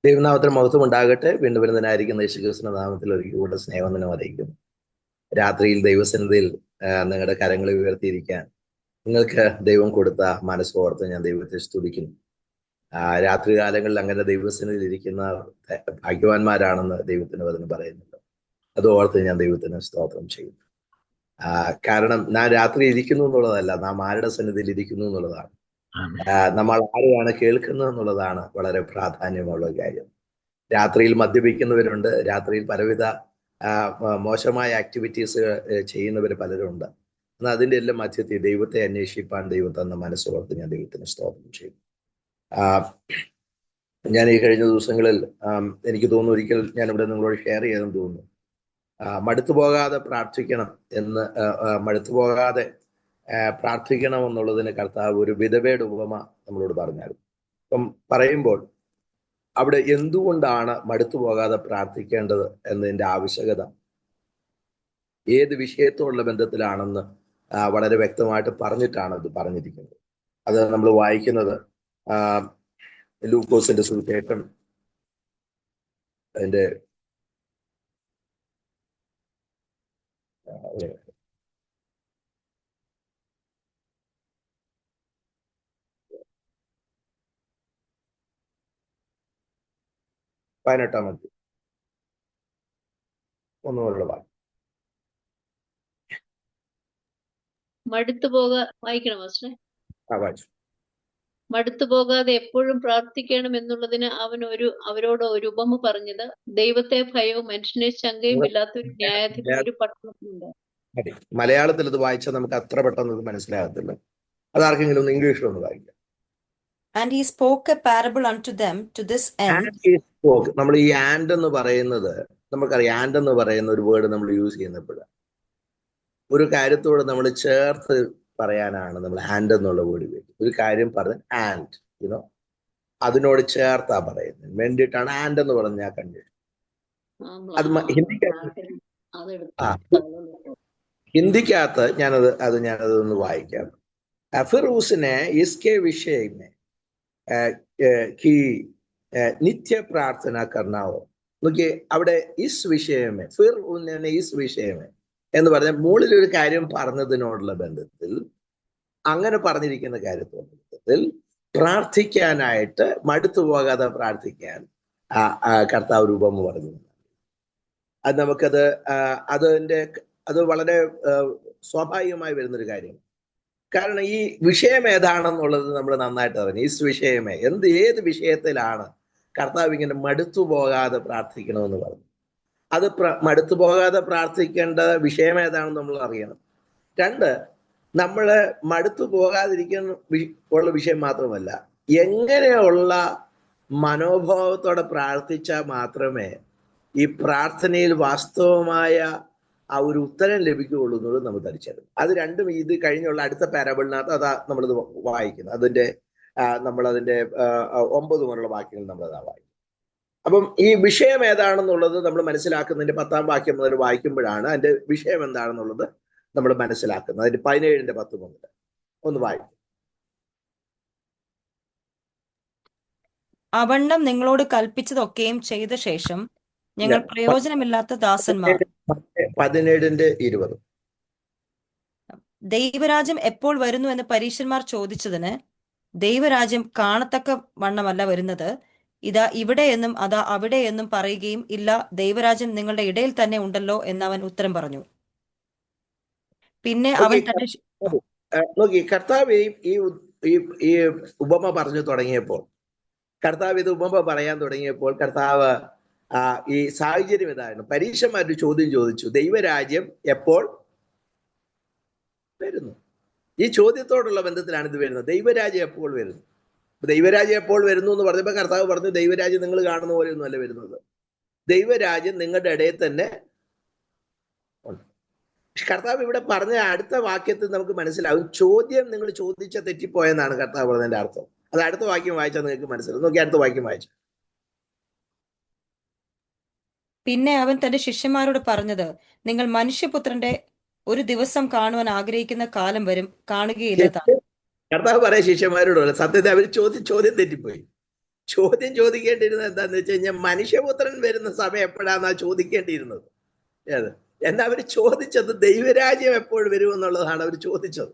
ദൈവനാമത്തിന് മഹത്വം ഉണ്ടാകട്ടെ. വീണ്ടും വരുന്നതിനായിരിക്കുന്ന യേശുക്രിസ്തുവിന്റെ നാമത്തിൽ ഒരിക്കൽ കൂടെ സ്നേഹവന്ദനം അറിയിക്കുന്നു. രാത്രിയിൽ ദൈവസന്നിധിയിൽ നിങ്ങളുടെ കരങ്ങളെ ഉയർത്തിയിരിക്കാൻ നിങ്ങൾക്ക് ദൈവം കൊടുത്ത മനസ്സോർത്ത് ഞാൻ ദൈവത്തെ സ്തുതിക്കുന്നു. രാത്രി കാലങ്ങളിൽ അങ്ങനെ ദൈവസന്നിധിയിൽ ഇരിക്കുന്ന ഭാഗ്യവാന്മാരാണെന്ന് ദൈവത്തിന് വചനം പറയുന്നുണ്ട്. അത് ഓർത്ത് ഞാൻ ദൈവത്തിന് സ്തോത്രം ചെയ്യും. കാരണം നാം രാത്രി ഇരിക്കുന്നു എന്നുള്ളതല്ല, നാം ആരുടെ സന്നിധിയിൽ ഇരിക്കുന്നു എന്നുള്ളതാണ്. നമ്മൾ ആരെയാണ് കേൾക്കുന്നത് എന്നുള്ളതാണ് വളരെ പ്രാധാന്യമുള്ള കാര്യം. രാത്രിയിൽ മദ്യപിക്കുന്നവരുണ്ട്, രാത്രിയിൽ പലവിധ മോശമായ ആക്ടിവിറ്റീസ് ചെയ്യുന്നവർ പലരുണ്ട്. എന്നാൽ അതിൻ്റെ എല്ലാം മധ്യത്തിൽ ദൈവത്തെ അന്വേഷിപ്പാൻ ദൈവം തന്ന മനസ്സോർത്ത് ഞാൻ ദൈവത്തിന് സ്തോത്രം ചെയ്യും. ഞാൻ ഈ കഴിഞ്ഞ ദിവസങ്ങളിൽ എനിക്ക് തോന്നുന്നു ഒരിക്കൽ ഞാനിവിടെ നിങ്ങളോട് ഷെയർ ചെയ്തെന്ന് തോന്നുന്നു. മടുത്തു പോകാതെ പ്രാർത്ഥിക്കണം എന്ന്, മടുത്തു പോകാതെ പ്രാർത്ഥിക്കണം എന്നുള്ളതിന് കർത്താവ് ഒരു വിധവയുടെ ഉപമ നമ്മളോട് പറഞ്ഞായിരുന്നു. അപ്പം പറയുമ്പോൾ അവിടെ എന്തുകൊണ്ടാണ് മടുത്തു പോകാതെ പ്രാർത്ഥിക്കേണ്ടത് എന്നതിൻ്റെ ആവശ്യകത ഏത് വിഷയത്തോടുള്ള ബന്ധത്തിലാണെന്ന് വളരെ വ്യക്തമായിട്ട് പറഞ്ഞിട്ടാണ് ഇത് പറഞ്ഞിരിക്കുന്നത്. അത് നമ്മൾ വായിക്കുന്നത് ലൂക്കോസിന്റെ സുവിശേഷം അതിന്റെ 18-ാം അധ്യായം ഒന്നുകൊണ്ടുള്ള വാക്യം. വായിച്ചു. മടുത്തു പോകാതെ എപ്പോഴും പ്രാർത്ഥിക്കണം എന്നുള്ളതിന് അവരോട് ഒരു ഉപമ പറഞ്ഞത്, ദൈവത്തെ ഭയവും മനുഷ്യനെ ശങ്കയും ഇല്ലാത്തൊരു ന്യായാധിപതി ഒരു പട്ടണത്തിലുണ്ട്. മലയാളത്തിൽ ഇത് വായിച്ചാൽ നമുക്ക് അത്ര പെട്ടെന്ന് ഇത് മനസ്സിലാകത്തില്ല. അതാർക്കെങ്കിലും ഒന്ന് ഇംഗ്ലീഷിലൊന്ന് വായിക്കാം. And he spoke a parable unto them to this end. നമ്മൾ ഈ ആൻഡ് എന്ന് പറയുന്നത്, നമുക്കറിയാം ആൻഡ് എന്ന് പറയുന്ന ഒരു വേർഡ് നമ്മൾ യൂസ് ചെയ്യുന്നപ്പോഴാണ് ഒരു കാര്യത്തോട് നമ്മൾ ചേർത്ത് പറയാനാണ് നമ്മൾ ആൻഡ് എന്നുള്ള വേർഡ് ഉപയോഗിക്കുന്നത്. ഒരു കാര്യം പറഞ്ഞ് ആൻഡ് യുനോ അതിനോട് ചേർത്താ പറയുന്നത് വേണ്ടിയിട്ടാണ് ആൻഡ് എന്ന് പറഞ്ഞ ആ കണ്ടീഷൻ. അത് ഹിന്ദിക്കകത്ത് ഞാനതൊന്ന് വായിക്കാം. फिर उसने इसके विषय में कि नित्य प्रार्थना करना हो. നോക്കിയേ, അവിടെ ഇസ് വിഷയമേ ഫിർ ഉന്നെ ഇസ് വിഷയമേ എന്ന് പറഞ്ഞ മുകളിൽ ഒരു കാര്യം പറഞ്ഞതിനോടുള്ള ബന്ധത്തിൽ, അങ്ങനെ പറഞ്ഞിരിക്കുന്ന കാര്യത്തോടുള്ള ബന്ധത്തിൽ പ്രാർത്ഥിക്കാനായിട്ട് മടുത്തു പോകാതെ പ്രാർത്ഥിക്കാൻ കർത്താവ് രൂപം പറഞ്ഞു. അത് നമുക്കത് അത് വളരെ സ്വാഭാവികമായി വരുന്നൊരു കാര്യമാണ്. കാരണം ഈ വിഷയം ഏതാണെന്നുള്ളത് നമ്മൾ നന്നായിട്ട് അറിഞ്ഞു. ഈ വിഷയമേ ഏത് വിഷയത്തിലാണ് കർത്താവ് ഇങ്ങനെ മടുത്തു പോകാതെ പ്രാർത്ഥിക്കണമെന്ന് പറഞ്ഞു. അത് മടുത്തു പോകാതെ പ്രാർത്ഥിക്കേണ്ട വിഷയം ഏതാണെന്ന് നമ്മൾ അറിയണം. രണ്ട്, നമ്മൾ മടുത്തു പോകാതിരിക്കുന്ന ഉള്ള വിഷയം മാത്രമല്ല, എങ്ങനെയുള്ള മനോഭാവത്തോടെ പ്രാർത്ഥിച്ചാൽ മാത്രമേ ഈ പ്രാർത്ഥനയിൽ വാസ്തവമായ ആ ഒരു ഉത്തരം ലഭിക്കുകയുള്ളൂ എന്നുള്ളത് നമ്മൾ തിരിച്ചറിയും. അത് രണ്ടും ഇത് കഴിഞ്ഞുള്ള അടുത്ത പാരബിളിനകത്ത് അതാ നമ്മളിത് വായിക്കുന്നത്. നമ്മളതിൻ്റെ 9 മുതലുള്ള വാക്യങ്ങൾ നമ്മളതാ വായിക്കും. അപ്പം ഈ വിഷയം ഏതാണെന്നുള്ളത് നമ്മൾ മനസ്സിലാക്കുന്നതിന്റെ 10-ാം വാക്യം മുതൽ വായിക്കുമ്പോഴാണ് അതിന്റെ വിഷയം എന്താണെന്നുള്ളത് നമ്മൾ മനസ്സിലാക്കുന്നത്. അതിന്റെ 17-ന്റെ 10 മുതൽ ഒന്ന് വായിക്കും. അവണ്ണം നിങ്ങളോട് കൽപ്പിച്ചതൊക്കെയും ചെയ്ത ശേഷം ഞങ്ങൾ പ്രയോജനമില്ലാത്ത ദാസന്മാർ. 17-ന്റെ 20. ദൈവരാജ്യം എപ്പോൾ വരുന്നു എന്ന് പരീശന്മാർ ചോദിച്ചതിന്, ദൈവരാജ്യം കാണത്തക്ക വണ്ണമല്ല വരുന്നത്, ഇതാ ഇവിടെ എന്നും അതാ അവിടെ എന്നും പറയുകയും ഇല്ല, ദൈവരാജ്യം നിങ്ങളുടെ ഇടയിൽ തന്നെ ഉണ്ടല്ലോ എന്നവൻ ഉത്തരം പറഞ്ഞു. പിന്നെ അവൻ തന്റെ കർത്താവ് ഈ ഉപമ പറഞ്ഞു തുടങ്ങിയപ്പോൾ, ഇത് ഉപമ പറയാൻ തുടങ്ങിയപ്പോൾ കർത്താവ് ഈ സാഹചര്യം ഇതായിരുന്നു. പരീശന്മാരൊരു ചോദ്യം ചോദിച്ചു, ദൈവരാജ്യം എപ്പോൾ വരുന്നു? ഈ ചോദ്യത്തോടുള്ള ബന്ധത്തിലാണ് ഇത് വരുന്നത്. ദൈവരാജ്യം എപ്പോൾ വരുന്നു? ദൈവരാജ്യം എപ്പോൾ വരുന്നു എന്ന് പറഞ്ഞപ്പോൾ കർത്താവ് പറഞ്ഞു, ദൈവരാജ്യം നിങ്ങൾ കാണുന്ന പോലെയൊന്നും അല്ല വരുന്നത്, ദൈവരാജ്യം നിങ്ങളുടെ ഇടയിൽ തന്നെ ഉണ്ട്. കർത്താവ് ഇവിടെ പറഞ്ഞ അടുത്ത വാക്യത്തിൽ നമുക്ക് മനസ്സിലാവും, ചോദ്യം നിങ്ങൾ ചോദിച്ച തെറ്റിപ്പോയെന്നാണ് കർത്താവ് പറഞ്ഞതിന്റെ അർത്ഥം. അത് അടുത്ത വാക്യം വായിച്ചാൽ നിങ്ങൾക്ക് മനസ്സിലാവും. നോക്കി, അടുത്ത വാക്യം വായിച്ചു. പിന്നെ അവൻ തന്റെ ശിഷ്യന്മാരോട് പറഞ്ഞത്, നിങ്ങൾ മനുഷ്യപുത്രന്റെ ഒരു ദിവസം കാണുവാൻ ആഗ്രഹിക്കുന്ന കാലം വരും, കാണുകയില്ല. കർത്താവ് പറയാൻ ശിഷ്യന്മാരോട് സത്യത്തെ അവർ ചോദ്യം തെറ്റിപ്പോയി. ചോദ്യം ചോദിക്കേണ്ടിയിരുന്നത് എന്താന്ന് വെച്ച് കഴിഞ്ഞാൽ മനുഷ്യപുത്രൻ വരുന്ന സമയം എപ്പോഴാന്നാ ചോദിക്കേണ്ടിയിരുന്നത്. ഏത് എന്നാ അവർ ചോദിച്ചത് ദൈവരാജ്യം എപ്പോൾ വരുമെന്നുള്ളതാണ് അവർ ചോദിച്ചത്.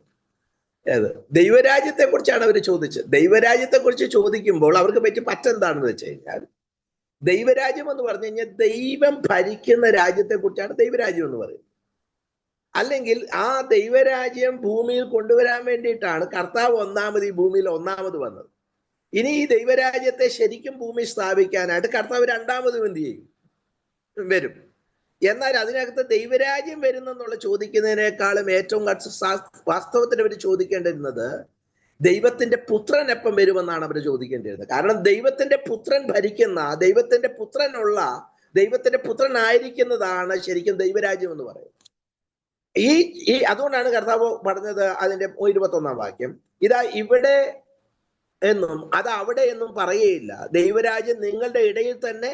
ഏത് ദൈവരാജ്യത്തെ കുറിച്ചാണ് അവർ ചോദിച്ചത്. ദൈവരാജ്യത്തെ കുറിച്ച് ചോദിക്കുമ്പോൾ അവർക്ക് പറ്റി പറ്റെന്താണെന്ന് വെച്ച് കഴിഞ്ഞാൽ, ദൈവരാജ്യം എന്ന് പറഞ്ഞു കഴിഞ്ഞാൽ ദൈവം ഭരിക്കുന്ന രാജ്യത്തെ കുറിച്ചാണ് ദൈവരാജ്യം എന്ന് പറയുന്നത്. അല്ലെങ്കിൽ ആ ദൈവരാജ്യം ഭൂമിയിൽ കൊണ്ടുവരാൻ വേണ്ടിയിട്ടാണ് കർത്താവ് ഈ ഭൂമിയിൽ ഒന്നാമത് വന്നത്. ഇനി ഈ ദൈവരാജ്യത്തെ ശരിക്കും ഭൂമി സ്ഥാപിക്കാനായിട്ട് കർത്താവ് രണ്ടാമതും എന്ത് ചെയ്യും? വരും. എന്നാൽ അതിനകത്ത് ദൈവരാജ്യം വരുന്നെന്നുള്ള ചോദിക്കുന്നതിനേക്കാളും ഏറ്റവും വാസ്തവത്തിൽ അവർ ചോദിക്കേണ്ടിരുന്നത് ദൈവത്തിന്റെ പുത്രൻ എപ്പം വരുമെന്നാണ് അവർ ചോദിക്കേണ്ടിരുന്നത്. കാരണം ദൈവത്തിന്റെ പുത്രൻ ഭരിക്കുന്ന, ദൈവത്തിന്റെ പുത്രനായിരിക്കുന്നതാണ് ശരിക്കും ദൈവരാജ്യം എന്ന് പറയുന്നത്. അതുകൊണ്ടാണ് കർത്താവ് പറഞ്ഞത് അതിന്റെ 21-ാം വാക്യം, ഇതാ ഇവിടെ എന്നും അത് അവിടെ എന്നും പറയുകയില്ല, ദൈവരാജ്യം നിങ്ങളുടെ ഇടയിൽ തന്നെ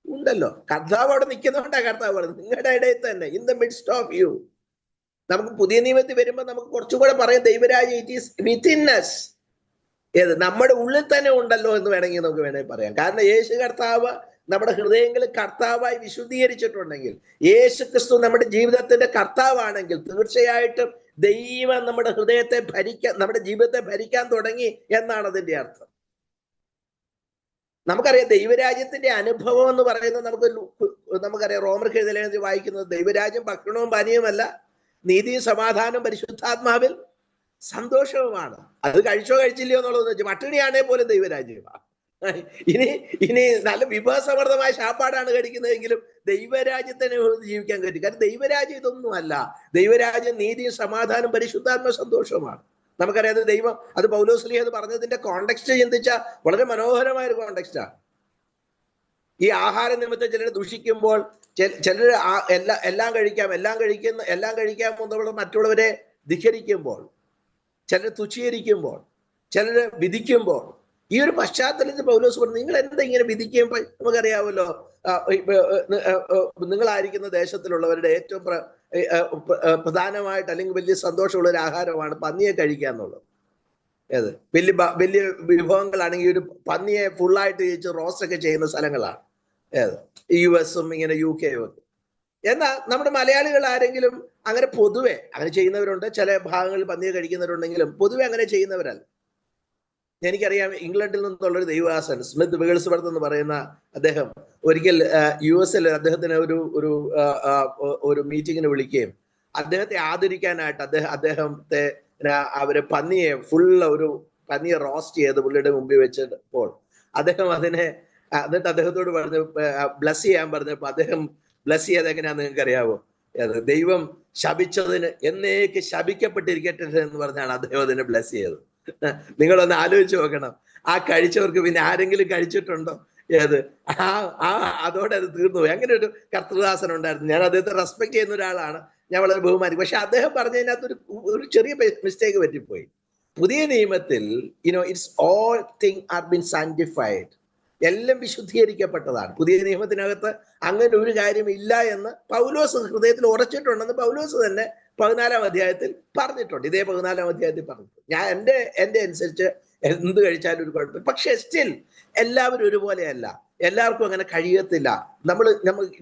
ഉണ്ടല്ലോ. കർത്താവ് അവിടെ നിൽക്കുന്നതുകൊണ്ടാണ് കർത്താവ് പറയുന്നത് നിങ്ങളുടെ ഇടയിൽ തന്നെ, in the midst of you. നമുക്ക് പുതിയ നിയമത്തിൽ വരുമ്പോൾ നമുക്ക് കുറച്ചുകൂടെ പറയാം, ദൈവരാജ്യം ഇറ്റ് ഈസ് വിത്തിൻ us. നമ്മുടെ ഉള്ളിൽ തന്നെ ഉണ്ടല്ലോ എന്ന് വേണമെങ്കിൽ നമുക്ക് പറയാം. കാരണം യേശു കർത്താവ് നമ്മുടെ ഹൃദയങ്ങളിൽ കർത്താവായി വിശുദ്ധീകരിച്ചിട്ടുണ്ടെങ്കിൽ, യേശു ക്രിസ്തു നമ്മുടെ ജീവിതത്തിന്റെ കർത്താവാണെങ്കിൽ, തീർച്ചയായിട്ടും ദൈവം നമ്മുടെ ഹൃദയത്തെ നമ്മുടെ ജീവിതത്തെ ഭരിക്കാൻ തുടങ്ങി എന്നാണ് അതിന്റെ അർത്ഥം. നമുക്കറിയാം ദൈവരാജ്യത്തിന്റെ അനുഭവം എന്ന് പറയുന്നത് നമുക്കറിയാം റോമർക്ക് എഴുതിയ ലേഖനത്തിൽ വായിക്കുന്നത്, ദൈവരാജ്യം ഭക്ഷണവും പാനീയവുമല്ല, നീതിയും സമാധാനവും പരിശുദ്ധാത്മാവിൽ സന്തോഷവുമാണ്. അത് കഴിച്ചോ കഴിച്ചില്ലയോ എന്നുള്ളതെന്ന് വെച്ചാൽ പട്ടിണിയാണേ പോലും ദൈവരാജ്യമാണ്. ഇനി നല്ല വിഭവസമൃദ്ധമായ ശാപ്പാടാണ് കഴിക്കുന്നതെങ്കിലും ദൈവരാജ്യത്തിനെ ജീവിക്കാൻ പറ്റും. കാരണം ദൈവരാജ്യം ഇതൊന്നുമല്ല. ദൈവരാജ്യം നീതിയും സമാധാനം പരിശുദ്ധാത്മ സന്തോഷവുമാണ്. നമുക്കറിയാം ദൈവം, അത് പൗലോസ്ലീഹ അത് പറഞ്ഞതിന്റെ കോണ്ടെക്സ്റ്റ് ചിന്തിച്ചാൽ വളരെ മനോഹരമായ ഒരു കോണ്ടെക്സ്റ്റാണ്. ഈ ആഹാര നിമിത്തം ചിലർ ദുഷിക്കുമ്പോൾ, ചിലർ എല്ലാം കഴിക്കാൻ പോകുന്നവർ മറ്റുള്ളവരെ ധിഖരിക്കുമ്പോൾ, ചിലർ തുച്ഛീകരിക്കുമ്പോൾ, ചിലർ വിധിക്കുമ്പോൾ, ഈ ഒരു പശ്ചാത്തലത്തിൽ പൗലോസ് പറഞ്ഞു, നിങ്ങൾ എന്താ ഇങ്ങനെ വിധിക്കുമ്പോൾ? നമുക്കറിയാമല്ലോ നിങ്ങളായിരിക്കുന്ന ദേശത്തിലുള്ളവരുടെ ഏറ്റവും പ്രധാനമായിട്ട് അല്ലെങ്കിൽ വലിയ സന്തോഷമുള്ള ഒരു ആഹാരമാണ് പന്നിയെ കഴിക്കുക എന്നുള്ളത്. വലിയ വിഭവങ്ങളാണെങ്കിൽ ഒരു പന്നിയെ ഫുള്ളായിട്ട് കഴിച്ച് റോസ്റ്റൊക്കെ ചെയ്യുന്ന സ്ഥലങ്ങളാണ് US ഇങ്ങനെ UK ഒക്കെ. എന്നാൽ നമ്മുടെ മലയാളികൾ ആരെങ്കിലും അങ്ങനെ പൊതുവെ അങ്ങനെ ചെയ്യുന്നവരുണ്ട്. ചില ഭാഗങ്ങളിൽ പന്നിയെ കഴിക്കുന്നവരുണ്ടെങ്കിലും പൊതുവെ അങ്ങനെ ചെയ്യുന്നവരല്ല. എനിക്കറിയാം ഇംഗ്ലണ്ടിൽ നിന്നുള്ളൊരു ദൈവദാസൻ സ്മിത്ത് വിഗിൾസ്വർത്ത് എന്ന് പറയുന്ന അദ്ദേഹം ഒരിക്കൽ US അദ്ദേഹത്തിന് ഒരു മീറ്റിങ്ങിന് വിളിക്കുകയും അദ്ദേഹത്തെ ആദരിക്കാനായിട്ട് അദ്ദേഹത്തെ അവര് പന്നിയെ റോസ്റ്റ് ചെയ്ത് പുള്ളിയുടെ മുമ്പിൽ വെച്ചപ്പോൾ അദ്ദേഹം എന്നിട്ട് അദ്ദേഹത്തോട് പറഞ്ഞ് ബ്ലസ് ചെയ്യാൻ പറഞ്ഞപ്പോൾ അദ്ദേഹം ബ്ലസ് ചെയ്ത് എങ്ങനെയാന്ന് നിങ്ങൾക്ക് അറിയാവോ? ദൈവം ശപിച്ചതിന് എന്നേക്ക് ശപിക്കപ്പെട്ടിരിക്കട്ടെ എന്ന് പറഞ്ഞാണ് അദ്ദേഹം അതിനെ ബ്ലസ് ചെയ്തത്. നിങ്ങളൊന്ന് ആലോചിച്ച് നോക്കണം. ആ കഴിച്ചവർക്ക് പിന്നെ ആരെങ്കിലും കഴിച്ചിട്ടുണ്ടോ? അതോടെ അത് തീർന്നു. അങ്ങനെ ഒരു കർത്തൃദാസൻ ഉണ്ടായിരുന്നു. ഞാൻ അദ്ദേഹത്തെ റെസ്പെക്ട് ചെയ്യുന്ന ഒരാളാണ്, ഞാൻ വളരെ ബഹുമാനിക്കും. പക്ഷെ അദ്ദേഹം പറഞ്ഞതിനകത്ത് ഒരു ചെറിയ മിസ്റ്റേക്ക് പറ്റിപ്പോയി. പുതിയ നിയമത്തിൽ it's all thing R been sanctified, എല്ലാം വിശുദ്ധീകരിക്കപ്പെട്ടതാണ്. പുതിയ നിയമത്തിനകത്ത് അങ്ങനെ ഒരു കാര്യം ഇല്ല എന്ന് പൗലോസ് ഹൃദയത്തിൽ ഉറച്ചിട്ടുണ്ടെന്ന് പൗലോസ് തന്നെ 14-ാം അധ്യായത്തിൽ പറഞ്ഞിട്ടുണ്ട്. ഇതേ 14-ാം അധ്യായത്തിൽ പറഞ്ഞിട്ടുണ്ട്. ഞാൻ എൻ്റെ അനുസരിച്ച് എന്ത് കഴിച്ചാലും ഒരു കുഴപ്പമില്ല. പക്ഷെ സ്റ്റിൽ എല്ലാവരും ഒരുപോലെയല്ല, എല്ലാവർക്കും അങ്ങനെ കഴിയത്തില്ല.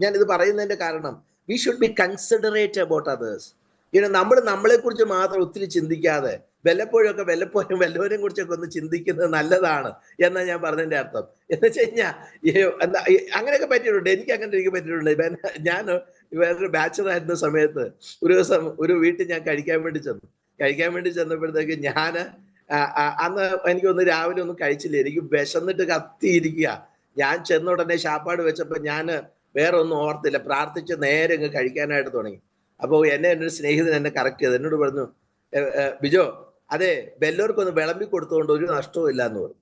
ഞാനിത് പറയുന്നതിന്റെ കാരണം, we should be considerate about others. നമ്മളെ കുറിച്ച് മാത്രം ഒത്തിരി ചിന്തിക്കാതെ വല്ലവരെയും കുറിച്ചൊക്കെ ഒന്ന് ചിന്തിക്കുന്നത് നല്ലതാണ് എന്നാണ് ഞാൻ പറഞ്ഞതിന്റെ അർത്ഥം. എന്ന് വെച്ച് കഴിഞ്ഞാൽ അങ്ങനെയൊക്കെ പറ്റിയിട്ടുണ്ട്. എനിക്ക് പറ്റിയിട്ടുണ്ട്. ഞാൻ വേറൊരു ബാച്ചറായിരുന്ന സമയത്ത് ഒരു ദിവസം ഒരു വീട്ടിൽ ഞാൻ കഴിക്കാൻ വേണ്ടി ചെന്നപ്പോഴത്തേക്ക് ഞാൻ അന്ന് എനിക്കൊന്ന് രാവിലെ ഒന്നും കഴിച്ചില്ല. എനിക്ക് വിശന്നിട്ട് കത്തിയിരിക്കുക. ഞാൻ ചെന്ന ഉടനെ ശാപ്പാട് വെച്ചപ്പോൾ ഞാൻ വേറെ ഒന്നും ഓർത്തില്ല, പ്രാർത്ഥിച്ച് നേരെ അങ്ങ് കഴിക്കാനായിട്ട് തുടങ്ങി. അപ്പോൾ എൻ്റെ ഒരു സ്നേഹിതൻ എന്നെ കറക്റ്റ് ചെയ്ത് എന്നോട് പറഞ്ഞു, ബിജോ അതെ ബെല്ലോർക്കൊന്ന് വിളമ്പി കൊടുത്തുകൊണ്ട് ഒരു നഷ്ടവും ഇല്ല എന്ന് പറഞ്ഞു.